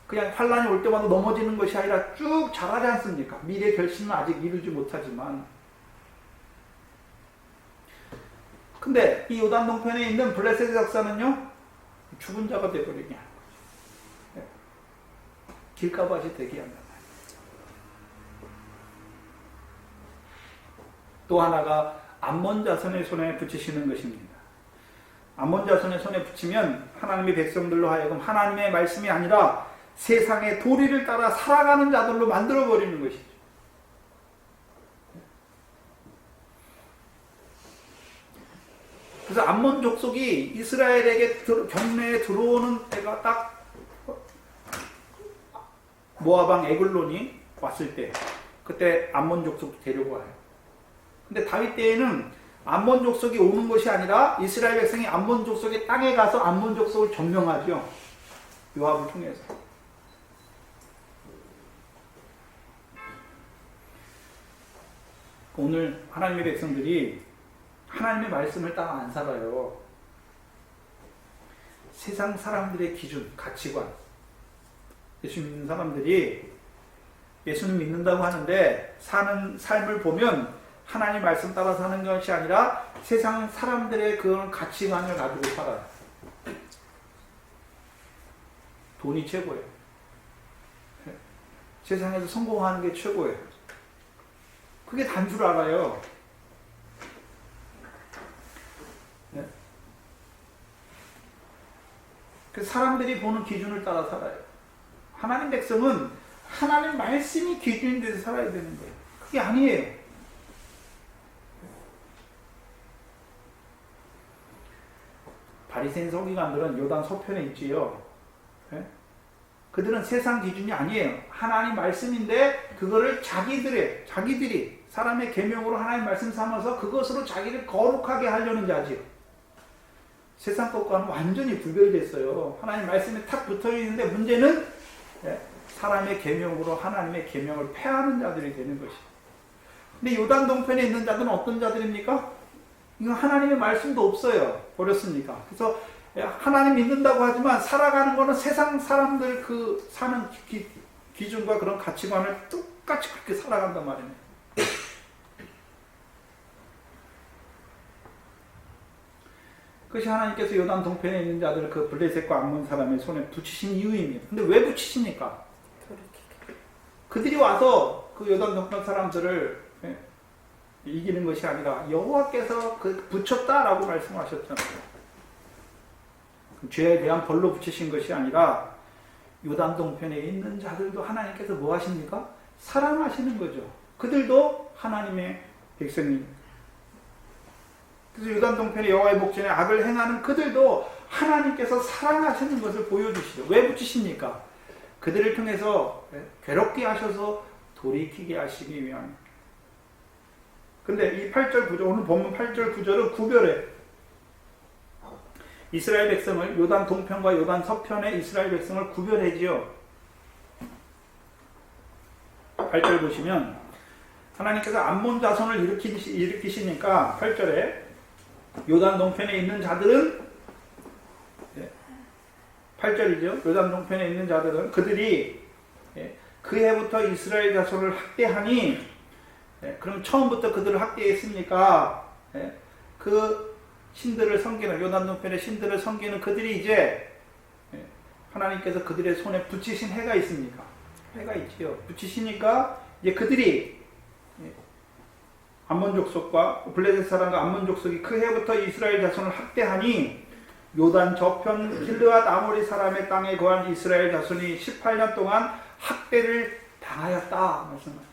그냥 환란이 올 때마다 넘어지는 것이 아니라 쭉 자라지 않습니까? 미래 결실은 아직 이루지 못하지만. 근데 이 요단 동편에 있는 블레셋의 역사는요, 죽은 자가 되어버리게 하는 거죠. 길가밭이 되게 한단 말이에요. 또 하나가 암몬 자손의 손에 붙이시는 것입니다. 암몬 자손의 손에 붙이면 하나님의 백성들로 하여금 하나님의 말씀이 아니라 세상의 도리를 따라 살아가는 자들로 만들어버리는 것이죠. 그래서 암몬 족속이 이스라엘에게 경내에 들어오는 때가 딱 모아방 에글론이 왔을 때, 그때 암몬 족속 데리고 와요. 근데 다윗 때에는 암몬 족속이 오는 것이 아니라 이스라엘 백성이 암몬 족속의 땅에 가서 암몬 족속을 점령하죠. 요압을 통해서. 오늘 하나님의 백성들이 하나님의 말씀을 따라 안 살아요. 세상 사람들의 기준, 가치관. 예수 믿는 사람들이 예수는 믿는다고 하는데 사는 삶을 보면 하나님 말씀 따라 사는 것이 아니라 세상 사람들의 그런 가치관을 가지고 살아요. 돈이 최고예요. 세상에서 성공하는 게 최고예요. 그게 단 줄 알아요. 그 사람들이 보는 기준을 따라 살아요. 하나님 백성은 하나님 말씀이 기준인 데서 살아야 되는 거예요. 그게 아니에요. 바리새인 서기관들은 요단 서편에 있지요. 그들은 세상 기준이 아니에요. 하나님 말씀인데 그거를 자기들이 사람의 계명으로 하나님 말씀 삼아서 그것으로 자기를 거룩하게 하려는 자지요. 세상 것과는 완전히 구별됐어요. 하나님 말씀에 탁 붙어있는데 문제는 사람의 계명으로 하나님의 계명을 폐하는 자들이 되는 것이에요. 근데 요단 동편에 있는 자들은 어떤 자들입니까? 이거 하나님의 말씀도 없어요. 버렸으니까. 그래서 하나님 믿는다고 하지만 살아가는 거는 세상 사람들 그 사는 기준과 그런 가치관을 똑같이 그렇게 살아간단 말이에요. 그것이 하나님께서 요단 동편에 있는 자들을 그 블레셋과 암몬 사람의 손에 붙이신 이유입니다. 근데 왜 붙이십니까? 그들이 와서 그 요단 동편 사람들을 이기는 것이 아니라 여호와께서 그 붙였다라고 말씀하셨잖아요. 죄에 대한 벌로 붙이신 것이 아니라 요단 동편에 있는 자들도 하나님께서 뭐 하십니까? 사랑하시는 거죠. 그들도 하나님의 백성입니다. 그래서 요단 동편의 여호와의 목전에 악을 행하는 그들도 하나님께서 사랑하시는 것을 보여주시죠. 왜 붙이십니까? 그들을 통해서 괴롭게 하셔서 돌이키게 하시기 위함입니다. 근데 이 8절 9절, 오늘 본문 8절 9절은 구별해. 이스라엘 백성을 요단 동편과 요단 서편의 이스라엘 백성을 구별해지요. 8절 보시면 하나님께서 암몬 자손을 일으키시니까 8절에 요단 동편에 있는 자들은 8절이죠. 요단 동편에 있는 자들은 그들이 그 해부터 이스라엘 자손을 학대하니 그럼 처음부터 그들을 학대했습니까? 그 신들을 섬기는 요단 동편의 신들을 섬기는 그들이 이제 하나님께서 그들의 손에 붙이신 해가 있습니까? 해가 있지요. 붙이시니까 이제 그들이 암몬 족속과 블레셋 사람과 암몬 족속이 그 해부터 이스라엘 자손을 학대하니 요단 저편 길르앗 아모리 사람의 땅에 거한 이스라엘 자손이 18년 동안 학대를 당하였다 말씀합니다.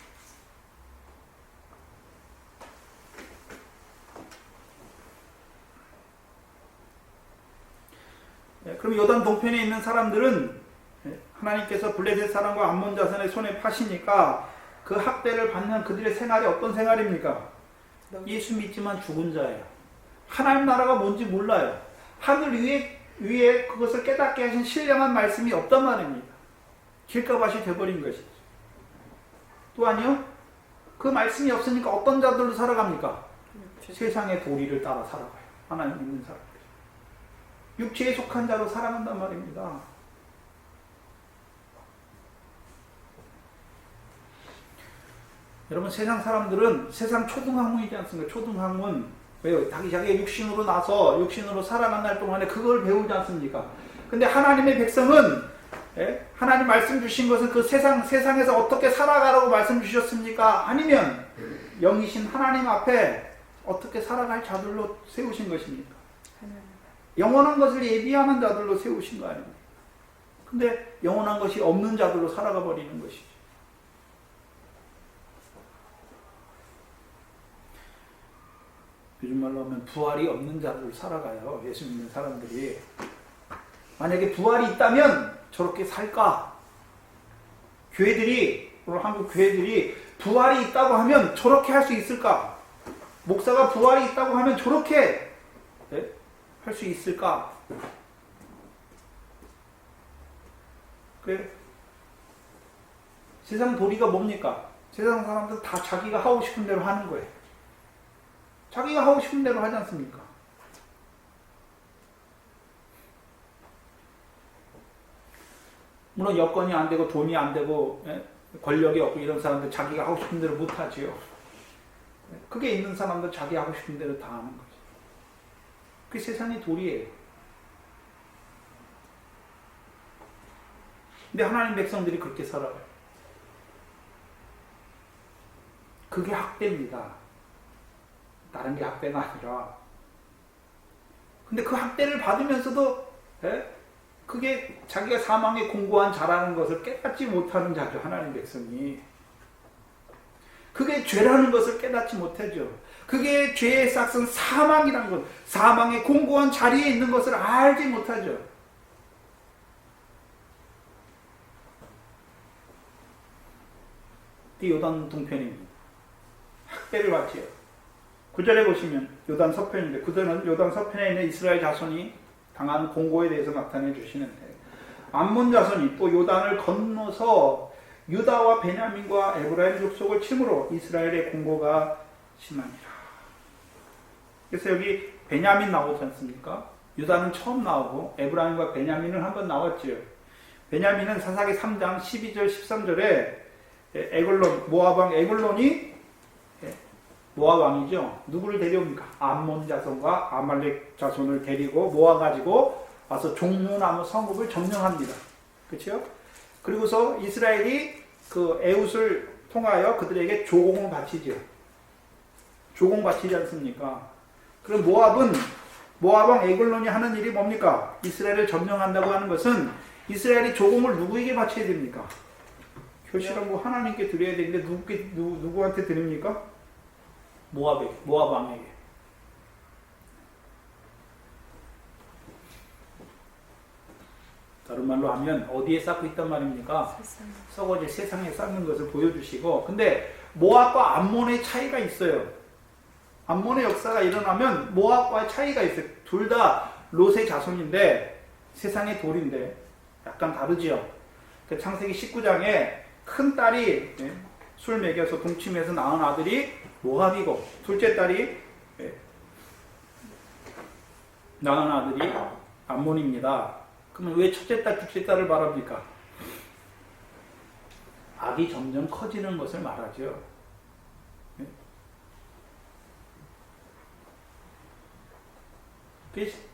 그럼 요단 동편에 있는 사람들은 하나님께서 블레셋 사람과 암몬 자손의 손에 파시니까 그 학대를 받는 그들의 생활이 어떤 생활입니까? 예수 믿지만 죽은 자예요. 하나님 나라가 뭔지 몰라요. 하늘 위에 위에 그것을 깨닫게 하신 신령한 말씀이 없단 말입니다. 길가밭이 되어버린 것이죠. 또한요, 그 말씀이 없으니까 어떤 자들로 살아갑니까? 세상의 도리를 따라 살아가요. 하나님 믿는 사람들. 육체에 속한 자로 살아간단 말입니다. 여러분, 세상 사람들은 세상 초등학문이지 않습니까? 초등학문. 왜요? 자기가 육신으로 나서 육신으로 살아간 날 동안에 그걸 배우지 않습니까? 근데 하나님의 백성은, 하나님 말씀 주신 것은 그 세상에서 어떻게 살아가라고 말씀 주셨습니까? 아니면 영이신 하나님 앞에 어떻게 살아갈 자들로 세우신 것입니까? 영원한 것을 예비하는 자들로 세우신 거 아닙니까? 근데 영원한 것이 없는 자들로 살아가 버리는 것이죠. 요즘 말로 하면 부활이 없는 자들로 살아가요. 예수 믿는 사람들이. 만약에 부활이 있다면 저렇게 살까? 교회들이, 오늘 한국 교회들이 부활이 있다고 하면 저렇게 할 수 있을까? 목사가 부활이 있다고 하면 저렇게 할 수 있을까? 그래. 세상 도리가 뭡니까? 세상 사람들 다 자기가 하고 싶은 대로 하는 거예요. 자기가 하고 싶은 대로 하지 않습니까? 물론 여건이 안 되고 돈이 안 되고 권력이 없고 이런 사람들 자기가 하고 싶은 대로 못 하지요. 그게 있는 사람들 자기 하고 싶은 대로 다 하는 거죠. 그게 세상의 도리예요. 근데 하나님 백성들이 그렇게 살아요. 그게 학대입니다. 다른 게 학대가 아니라. 근데 그 학대를 받으면서도 그게 자기가 사망에 공고한 자라는 것을 깨닫지 못하는 자죠. 하나님 백성이. 그게 죄라는 것을 깨닫지 못하죠. 그게 죄의 싹은 사망이라는 것, 사망의 공고한 자리에 있는 것을 알지 못하죠. 이 요단 동편입니다. 학대를 받지요. 9절에 보시면 요단 서편인데, 그들은 요단 서편에 있는 이스라엘 자손이 당한 공고에 대해서 나타내 주시는데, 암몬 자손이 또 요단을 건너서 유다와 베냐민과 에브라임 족속을 침으로 이스라엘의 공고가 심하니라. 그래서 여기 베냐민 나오지 않습니까? 유다는 처음 나오고 에브라임과 베냐민은 한번 나왔지요. 베냐민은 사사기 3장 12절 13절에 에글론, 모압왕 에글론이, 모압 왕이죠. 누구를 데려옵니까? 암몬 자손과 아말렉 자손을 데리고 모아가지고 와서 종려나무 성읍을 점령합니다. 그렇죠? 그리고서 이스라엘이 그 에웃을 통하여 그들에게 조공을 바치죠. 조공 바치지 않습니까? 그럼 모압왕 에글론이 하는 일이 뭡니까? 이스라엘을 점령한다고 하는 것은 이스라엘이 조공을 누구에게 바쳐야 됩니까? 효시라고 하나님께 드려야 되는데 누구한테 드립니까? 모압 왕에게. 다른 말로 하면 어디에 쌓고 있단 말입니까? 썩어질 세상에 쌓는 것을 보여주시고, 근데 모압과 암몬의 차이가 있어요. 암몬의 역사가 일어나면 모압과의 차이가 있어요. 둘 다 롯의 자손인데 세상의 돌인데 약간 다르지요. 창세기 19장에 큰 딸이 술 먹여서 동침해서 낳은 아들이 모압이고, 둘째 딸이 낳은 아들이 암몬입니다. 그러면 왜 첫째 딸, 둘째 딸을 말합니까? 악이 점점 커지는 것을 말하죠.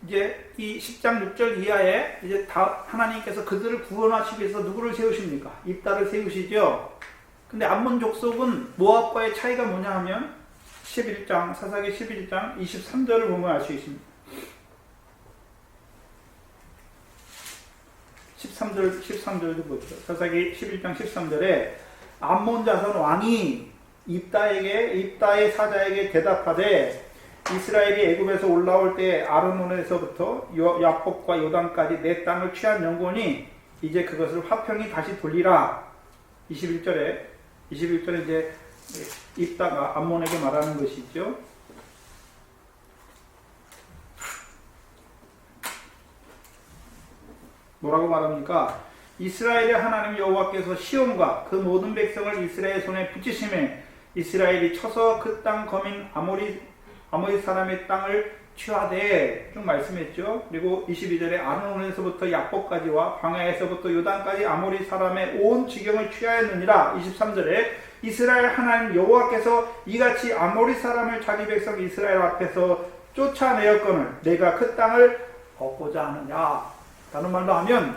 이제 이 10장 6절 이하에 이제 다 하나님께서 그들을 구원하시기 위해서 누구를 세우십니까? 입다를 세우시죠. 근데 암몬 족속은 모압과의 차이가 뭐냐 하면 11장, 사사기 11장 23절을 보면 알 수 있습니다. 13절도 보죠. 사사기 11장 13절에 암몬 자손 왕이 입다의 사자에게 대답하되, 이스라엘이 애굽에서 올라올 때 아르논에서부터 야복과 요단까지 내 땅을 취한 영혼이 이제 그것을 화평히 다시 돌리라. 21절에 이제 입다가 암몬에게 말하는 것이죠. 뭐라고 말합니까? 이스라엘의 하나님 여호와께서 시온과 그 모든 백성을 이스라엘 손에 붙이심에 이스라엘이 쳐서 그 땅 거민 아모리 사람의 땅을 취하되 쭉 말씀했죠. 그리고 22절에 아르논에서부터 약복까지와 광야에서부터 요단까지 아모리 사람의 온 지경을 취하였느니라. 23절에 이스라엘 하나님 여호와께서 이같이 아모리 사람을 자기 백성 이스라엘 앞에서 쫓아내었거늘 내가 그 땅을 얻고자 하느냐. 다른 말로 하면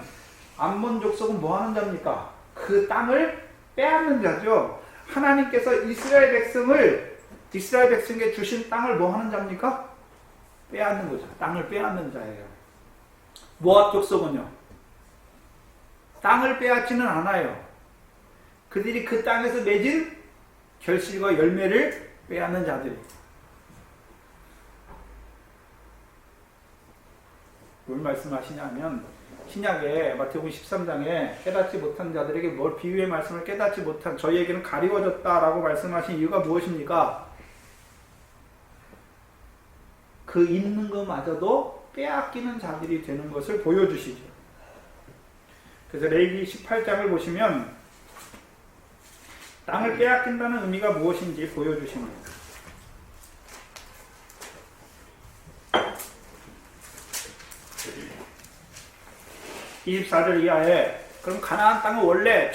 암몬 족속은 뭐 하는 자입니까? 그 땅을 빼앗는 자죠. 하나님께서 이스라엘 백성에게 주신 땅을 뭐 하는 자입니까? 빼앗는 거죠. 땅을 빼앗는 자예요. 모압 족속은요, 땅을 빼앗지는 않아요. 그들이 그 땅에서 맺은 결실과 열매를 빼앗는 자들이. 뭘 말씀하시냐면 신약에 마태복음 13장에 깨닫지 못한 자들에게 뭘 비유의 말씀을 깨닫지 못한 저희에게는 가리워졌다라고 말씀하신 이유가 무엇입니까? 그 있는 것마저도 빼앗기는 자들이 되는 것을 보여주시죠. 그래서 레위기 18장을 보시면 땅을 빼앗긴다는 의미가 무엇인지 보여주십니다. 24절 이하에 그럼 가나안 땅은 원래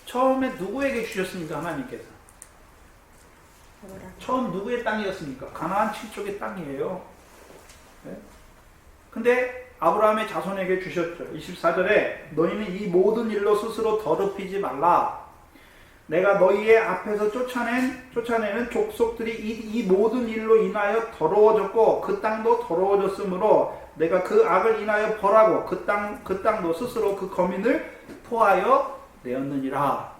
처음에 누구에게 주셨습니까? 하나님께서. 처음 누구의 땅이었습니까? 가나안 7족의 땅이에요. 네? 근데 아브라함의 자손에게 주셨죠. 24절에 너희는 이 모든 일로 스스로 더럽히지 말라. 내가 너희의 앞에서 쫓아내는 족속들이 이 모든 일로 인하여 더러워졌고 그 땅도 더러워졌으므로 내가 그 악을 인하여 벌하고 그 땅도 스스로 그 거민을 토하여 내었느니라.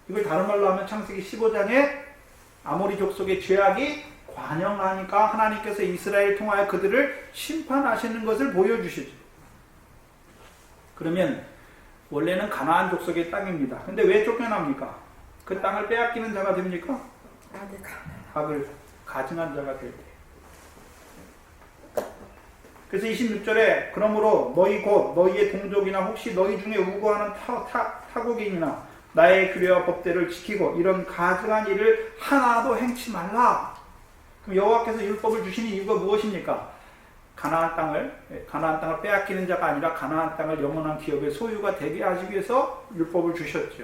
이걸 다른 말로 하면 창세기 15장에 아모리 족속의 죄악이 관영하니까 하나님께서 이스라엘 통하여 그들을 심판하시는 것을 보여주시죠. 그러면 원래는 가나안 족속의 땅입니다. 근데 왜 쫓겨납니까? 그 땅을 빼앗기는 자가 됩니까? 악을 가증한 자가 될 때. 그래서 26절에 그러므로 너희 곧 너희의 동족이나 혹시 너희 중에 우고하는 타국인이나 나의 규례와 법대를 지키고 이런 가증한 일을 하나도 행치 말라. 그럼 여호와께서 율법을 주시는 이유가 무엇입니까? 가나안 땅을 빼앗기는 자가 아니라 가나안 땅을 영원한 기업의 소유가 되게 하시기 위해서 율법을 주셨죠.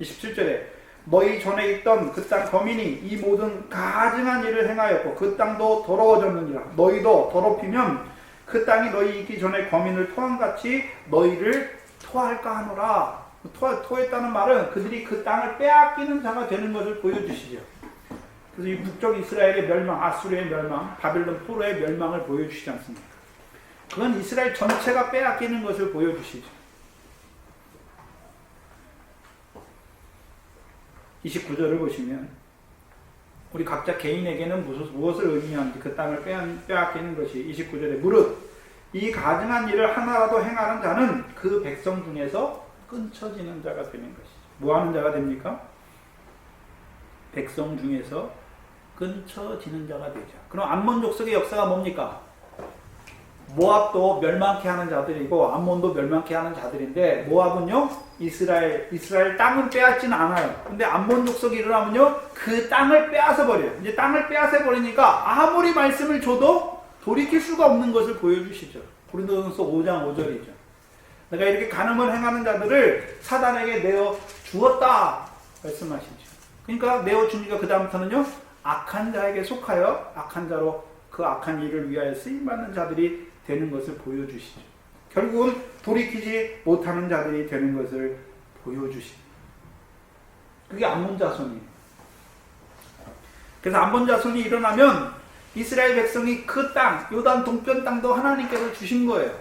27절에 너희 전에 있던 그 땅 거민이 이 모든 가증한 일을 행하였고 그 땅도 더러워졌느니라. 너희도 더럽히면 그 땅이 너희 있기 전에 거민을 토함같이 너희를 토할까 하노라. 토했다는 말은 그들이 그 땅을 빼앗기는 자가 되는 것을 보여주시죠. 그래서 이 북쪽 이스라엘의 멸망, 아수르의 멸망, 바벨론 포로의 멸망을 보여주시지 않습니까? 그건 이스라엘 전체가 빼앗기는 것을 보여주시죠. 29절을 보시면 우리 각자 개인에게는 무엇을 의미하는지 그 땅을 빼앗기는 것이 29절에 무릇 이 가증한 일을 하나라도 행하는 자는 그 백성 중에서 끊쳐지는 자가 되는 것이죠. 뭐 하는 자가 됩니까? 백성 중에서 끊쳐지는 자가 되죠. 그럼 암몬 족속의 역사가 뭡니까? 모압도 멸망케 하는 자들이고 암몬도 멸망케 하는 자들인데 모압은요 이스라엘 땅은 빼앗지는 않아요. 근데 암몬 족속이 일어나면요 그 땅을 빼앗아 버려요. 이제 땅을 빼앗아 버리니까 아무리 말씀을 줘도 돌이킬 수가 없는 것을 보여주시죠. 고린도전서 5장 5절이죠. 내가 이렇게 간음을 행하는 자들을 사단에게 내어 주었다 말씀하시죠. 그러니까 내어 주니까 그 다음부터는요 악한 자에게 속하여 악한 자로 그 악한 일을 위하여 쓰임받는 자들이 되는 것을 보여주시죠. 결국은 돌이키지 못하는 자들이 되는 것을 보여주십니다. 그게 암몬 자손이에요. 그래서 암몬 자손이 일어나면 이스라엘 백성이 그 땅, 요단 동편 땅도 하나님께서 주신 거예요.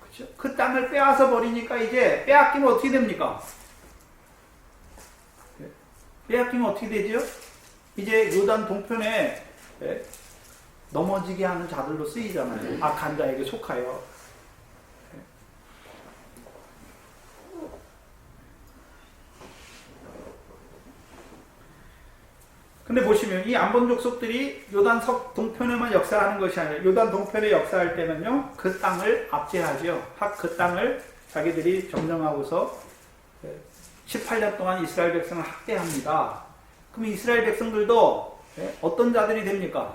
그렇죠? 그 땅을 빼앗아 버리니까 이제 빼앗기면 어떻게 됩니까? 빼앗기면 어떻게 되죠? 이제 요단 동편에 넘어지게 하는 자들로 쓰이잖아요. 악한 자에게 속하여. 근데 보시면 이 암몬 족속들이 요단 동편에만 역사하는 것이 아니라 요단 동편에 역사할 때는요, 그 땅을 압제하죠. 그 땅을 자기들이 점령하고서 18년 동안 이스라엘 백성을 학대합니다. 그럼 이스라엘 백성들도 어떤 자들이 됩니까?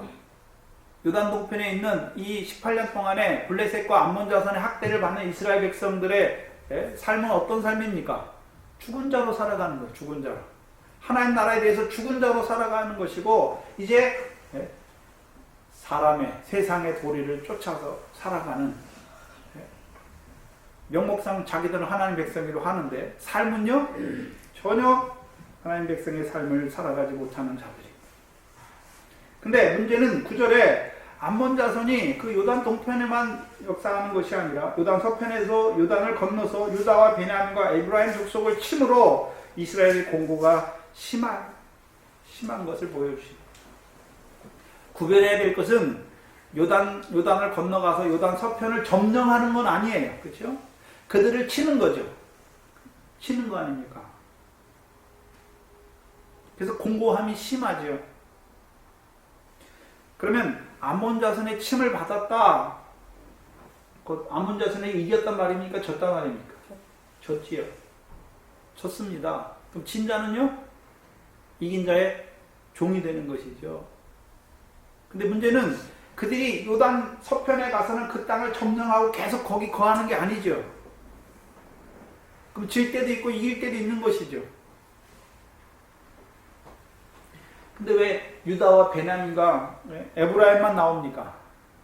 요단 동편에 있는 이 18년 동안에 블레셋과 암몬 자손의 학대를 받는 이스라엘 백성들의 삶은 어떤 삶입니까? 죽은 자로 살아가는 거예요. 죽은 자로. 하나님 나라에 대해서 죽은 자로 살아가는 것이고, 이제 사람의 세상의 도리를 쫓아서 살아가는, 명목상 자기들은 하나님 백성이로 하는데 삶은요 전혀 하나님 백성의 삶을 살아가지 못하는 자들이. 근데 문제는 9절에 암몬 자손이 그 요단 동편에만 역사하는 것이 아니라 요단 서편에서 요단을 건너서 유다와 베냐민과 에브라임 족속을 침으로 이스라엘의 공고가 심한 것을 보여주십니다. 구별해야 될 것은 요단을 건너가서 요단 서편을 점령하는 건 아니에요. 그렇죠? 그들을 치는 거죠. 치는 거 아닙니까? 그래서 공고함이 심하죠. 그러면 암몬 자손의 침을 받았다. 그 암몬 자손에게 이겼단 말입니까? 졌단 말입니까? 졌지요. 졌습니다. 그럼 진 자는요? 이긴 자의 종이 되는 것이죠. 근데 문제는 그들이 요단 서편에 가서는 그 땅을 점령하고 계속 거기 거하는 게 아니죠. 그럼 질 때도 있고 이길 때도 있는 것이죠. 근데 왜 유다와 베냐민과 에브라임만 나옵니까?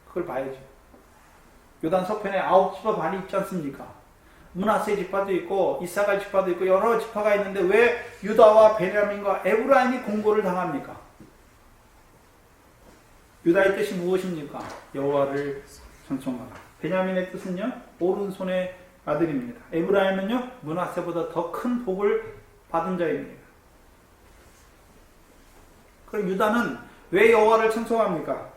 그걸 봐야죠. 요단 서편에 9지파 반이 있지 않습니까? 므낫세 지파도 있고 이사갈 지파도 있고 여러 지파가 있는데 왜 유다와 베냐민과 에브라임이 공고를 당합니까? 유다의 뜻이 무엇입니까? 여호와를 찬송하라. 베냐민의 뜻은요, 오른손의 아들입니다. 에브라임은요, 므낫세보다 더 큰 복을 받은 자입니다. 그럼 유다는 왜 여호와를 찬송합니까?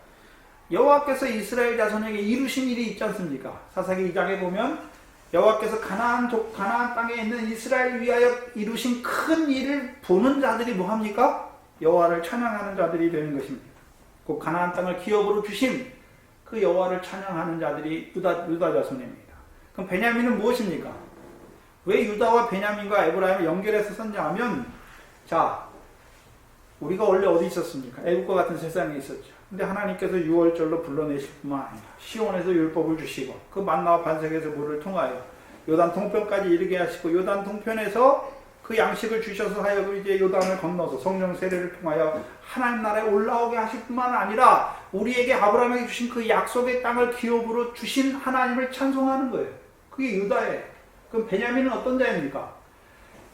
여호와께서 이스라엘 자손에게 이루신 일이 있지 않습니까? 사사기 2장에 보면 여호와께서 가나안 땅에 있는 이스라엘 위하여 이루신 큰 일을 보는 자들이 뭐합니까? 여호와를 찬양하는 자들이 되는 것입니다. 그 가나안 땅을 기업으로 주신 그 여호와를 찬양하는 자들이 유다 자손입니다. 그럼 베냐민은 무엇입니까? 왜 유다와 베냐민과 에브라임을 연결해서 선정하면, 자, 우리가 원래 어디 있었습니까? 애국과 같은 세상에 있었죠. 근데 하나님께서 6월절로 불러내실 뿐만 아니라 시온에서 율법을 주시고 그 만나와 반석에서 물을 통하여 요단 동편까지 이르게 하시고 요단 동편에서 그 양식을 주셔서 하여금 이제 요단을 건너서 성령 세례를 통하여 하나님 나라에 올라오게 하실 뿐만 아니라 우리에게 아브라함에게 주신 그 약속의 땅을 기업으로 주신 하나님을 찬송하는 거예요. 그게 유다예요. 그럼 베냐민은 어떤 자입니까?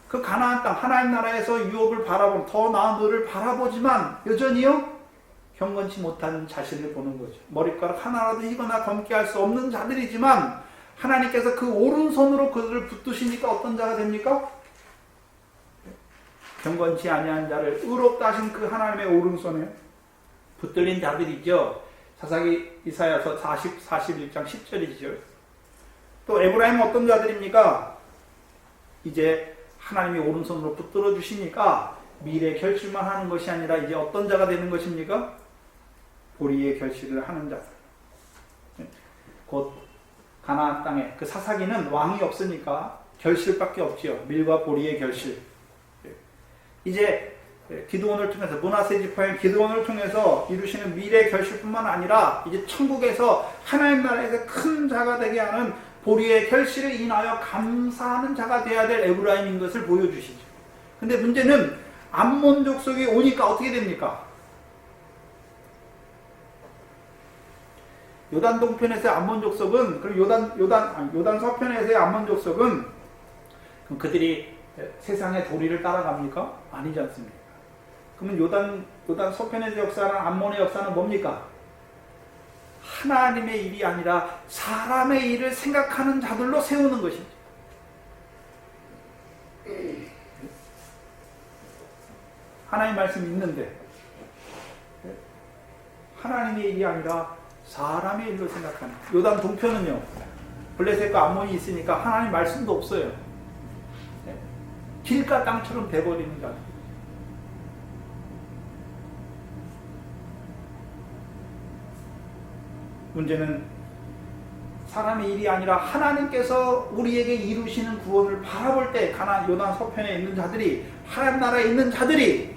그 가나안 땅 하나님 나라에서 유업을 바라보면 더 나은 너를 바라보지만 여전히요 경건치 못한 자신을 보는 거죠. 머리카락 하나라도 희거나 검게 할 수 없는 자들이지만 하나님께서 그 오른손으로 그들을 붙드시니까 어떤 자가 됩니까? 경건치 아니한 자를 의롭다 하신 그 하나님의 오른손에 붙들린 자들이죠. 사사기 이사야서 41장 10절이죠. 또 에브라임은 어떤 자들입니까? 이제 하나님이 오른손으로 붙들어 주시니까 미래 결실만 하는 것이 아니라 이제 어떤 자가 되는 것입니까? 보리의 결실을 하는 자들. 곧 가나안 땅에 그 사사기는 왕이 없으니까 결실밖에 없지요. 밀과 보리의 결실. 이제 기드온을 통해서 므낫세 지파인 기드온을 통해서 이루시는 미래 결실뿐만 아니라 이제 천국에서 하나님 나라에서 큰 자가 되게 하는 보리의 결실을 인하여 감사하는 자가 되어야 될 에브라임인 것을 보여주시죠. 근데 문제는 암몬 족속이 오니까 어떻게 됩니까? 요단 동편에서의 암몬 족속은, 그리고 요단 서편에서의 암몬 족속은, 그럼 그들이 세상의 도리를 따라갑니까? 아니지 않습니까? 그러면 요단 서편에서 역사하는 암몬의 역사는 뭡니까? 하나님의 일이 아니라 사람의 일을 생각하는 자들로 세우는 것이죠. 하나님 말씀이 있는데 하나님의 일이 아니라 사람의 일로 생각하는. 요단 동편은요, 블레셋과 암몬이 있으니까 하나님 말씀도 없어요. 길가 땅처럼 돼버리는 자들. 문제는 사람의 일이 아니라 하나님께서 우리에게 이루시는 구원을 바라볼 때 가나안 요단 서편에 있는 자들이, 하나님 나라에 있는 자들이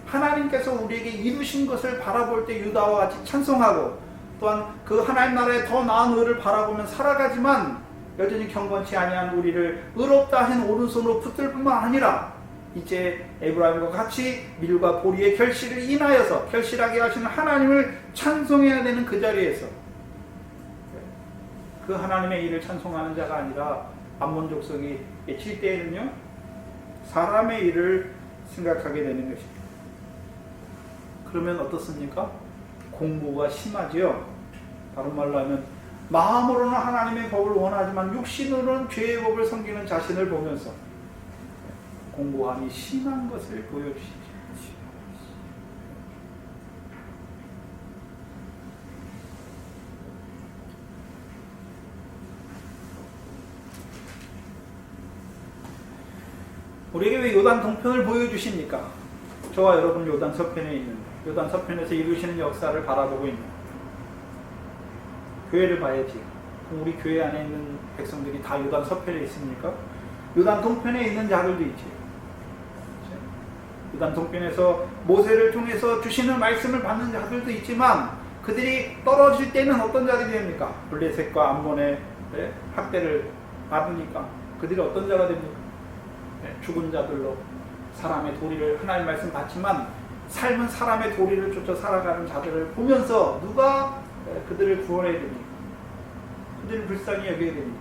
하나님께서 우리에게 이루신 것을 바라볼 때 유다와 같이 찬송하고, 또한 그 하나님 나라의 더 나은 의를 바라보면 살아가지만 여전히 경건치 아니한 우리를 의롭다 한 오른손으로 붙들 뿐만 아니라 이제 에브라임과 같이 밀과 보리의 결실을 인하여서 결실하게 하시는 하나님을 찬송해야 되는 그 자리에서 그 하나님의 일을 찬송하는 자가 아니라 암몬 족속이 칠 때에는요, 사람의 일을 생각하게 되는 것입니다. 그러면 어떻습니까? 공고가 심하지요. 다른 말로 하면 마음으로는 하나님의 법을 원하지만 육신으로는 죄의 법을 섬기는 자신을 보면서 공고함이 심한 것을 보여주시죠. 우리에게 왜 요단 동편을 보여주십니까? 저와 여러분 요단 서편에 있는, 요단 서편에서 이루시는 역사를 바라보고 있는 교회를 봐야지. 그럼 우리 교회 안에 있는 백성들이 다 요단 서편에 있습니까? 요단 동편에 있는 자들도 있지. 요단 동편에서 모세를 통해서 주시는 말씀을 받는 자들도 있지만, 그들이 떨어질 때는 어떤 자들이 됩니까? 블레셋과 암몬의 학대를 받으니까 그들이 어떤 자가 됩니까? 죽은 자들로 사람의 도리를, 하나님 말씀 받지만 삶은 사람의 도리를 쫓아 살아가는 자들을 보면서 누가 그들을 구원해야 됩니까? 그들을 불쌍히 여겨야 됩니다.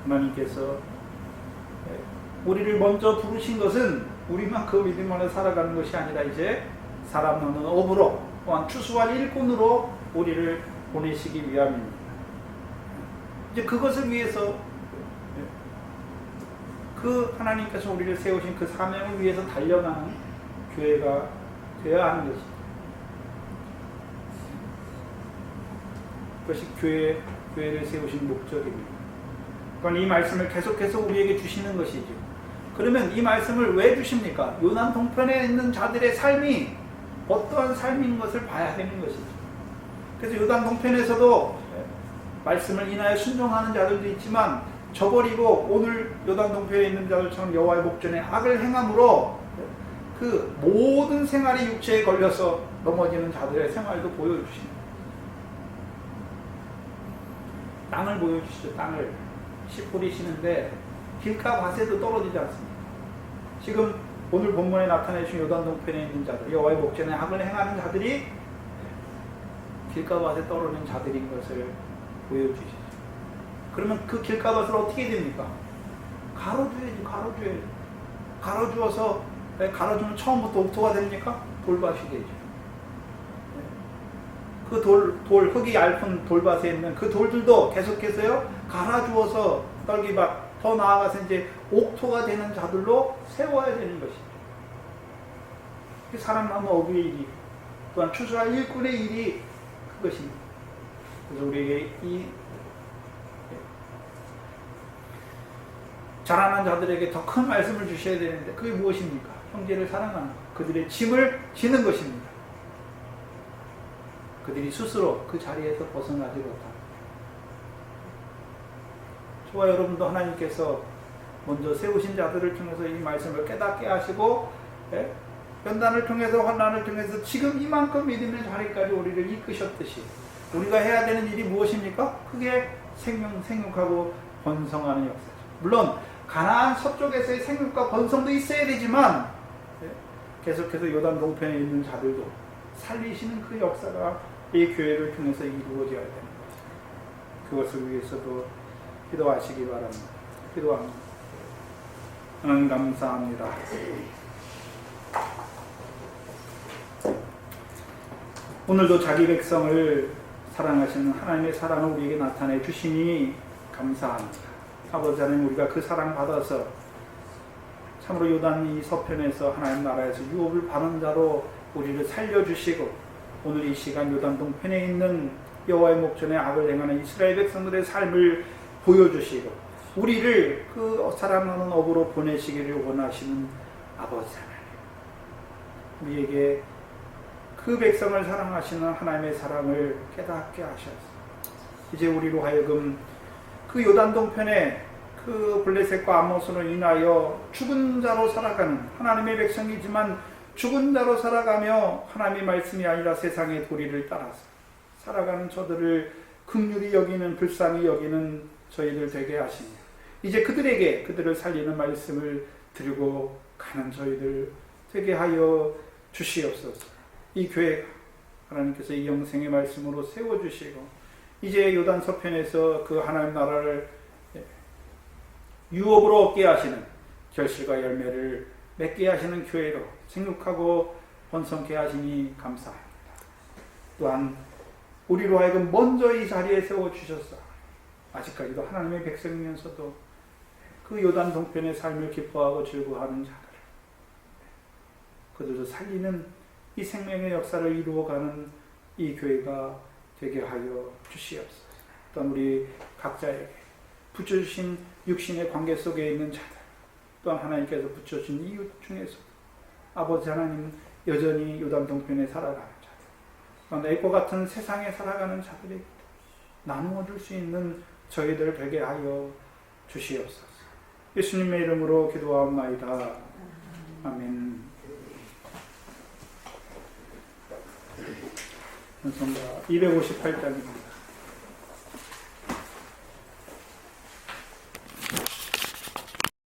하나님께서 우리를 먼저 부르신 것은 우리만 그 믿음 안에 살아가는 것이 아니라 이제 사람 없는 업으로, 또한 추수할 일꾼으로 우리를 보내시기 위함입니다. 이제 그것을 위해서, 그 하나님께서 우리를 세우신 그 사명을 위해서 달려가는 교회가 되어야 하는 것입니다. 그것이 교회를 세우신 목적입니다. 그러니까 이 말씀을 계속해서 우리에게 주시는 것이죠. 그러면 이 말씀을 왜 주십니까? 요단 동편에 있는 자들의 삶이 어떠한 삶인 것을 봐야 되는 것이죠. 그래서 요단 동편에서도 말씀을 인하여 순종하는 자들도 있지만, 저버리고 오늘 요단 동편에 있는 자들처럼 여호와의 목전에 악을 행함으로 그 모든 생활이 육체에 걸려서 넘어지는 자들의 생활도 보여주십니다. 땅을 보여주시죠. 땅을 씨 뿌리시는데 길가 밭에도 떨어지지 않습니다. 지금 오늘 본문에 나타내신 요단 동편에 있는 자들, 여호와의 목전에 악을 행하는 자들이 길가 밭에 떨어진 자들인 것을 보여주시죠. 그러면 그 길가밭을 어떻게 됩니까? 가로주어야지, 가로주어야지. 가로주어서, 가로주면 처음부터 옥토가 됩니까? 돌밭이 되죠. 그 흙이 얇은 돌밭에 있는 그 돌들도 계속해서요, 갈아주어서 떨기밭, 더 나아가서 이제 옥토가 되는 자들로 세워야 되는 것이죠. 사람 남은 어부의 일이, 또한 추수할 일꾼의 일이 그것입니다. 그래서 우리에게 이 자라난 자들에게 더 큰 말씀을 주셔야 되는데, 그게 무엇입니까? 형제를 사랑하는 것, 그들의 짐을 지는 것입니다. 그들이 스스로 그 자리에서 벗어나지 못합니다. 저와 여러분도 하나님께서 먼저 세우신 자들을 통해서 이 말씀을 깨닫게 하시고, 연단을 통해서, 환난을 통해서 지금 이만큼 믿음의 자리까지 우리를 이끄셨듯이 우리가 해야 되는 일이 무엇입니까? 그게 생육하고 번성하는 역사죠. 물론 가나안 서쪽에서의 생육과 번성도 있어야 되지만, 계속해서 요단 동편에 있는 자들도 살리시는 그 역사가 이 교회를 통해서 이루어져야 되는 거죠. 그것을 위해서도 기도하시기 바랍니다. 기도합니다. 하나님 감사합니다. 오늘도 자기 백성을 사랑하시는 하나님의 사랑을 우리에게 나타내 주시니 감사합니다. 아버지 하나님, 우리가 그 사랑 받아서 참으로 요단 이 서편에서 하나님 나라에서 유업을 받은 자로 우리를 살려주시고, 오늘 이 시간 요단 동편에 있는 여호와의 목전에 악을 행하는 이스라엘 백성들의 삶을 보여주시고, 우리를 그 사랑하는 업으로 보내시기를 원하시는 아버지 하나님, 우리에게 그 백성을 사랑하시는 하나님의 사랑을 깨닫게 하셔서 이제 우리로 하여금 그 요단 동편에 그 블레셋과 아모스로 인하여 죽은 자로 살아가는 하나님의 백성이지만 죽은 자로 살아가며 하나님의 말씀이 아니라 세상의 도리를 따라서 살아가는 저들을 긍휼히 여기는, 불쌍히 여기는 저희들 되게 하시며 이제 그들에게 그들을 살리는 말씀을 드리고 가는 저희들 되게 하여 주시옵소서. 이 교회가 하나님께서 이 영생의 말씀으로 세워주시고 이제 요단 서편에서 그 하나님 나라를 유업으로 얻게 하시는 결실과 열매를 맺게 하시는 교회로 생육하고 번성케 하시니 감사합니다. 또한 우리로 하여금 먼저 이 자리에 세워주셔서 아직까지도 하나님의 백성이면서도 그 요단 동편의 삶을 기뻐하고 즐거워하는 자들 그들도 살리는 이 생명의 역사를 이루어가는 이 교회가 되게 하여 주시옵소서. 또한 우리 각자에게 붙여주신 육신의 관계 속에 있는 자들 또한 하나님께서 붙여주신 이웃 중에서 아버지 하나님 여전히 요단 동편에 살아가는 자들 또한 애과 같은 세상에 살아가는 자들에게 나누어 줄 수 있는 저희들 되게 하여 주시옵소서. 예수님의 이름으로 기도하옵나이다. 아멘. 찬송가 258장입니다.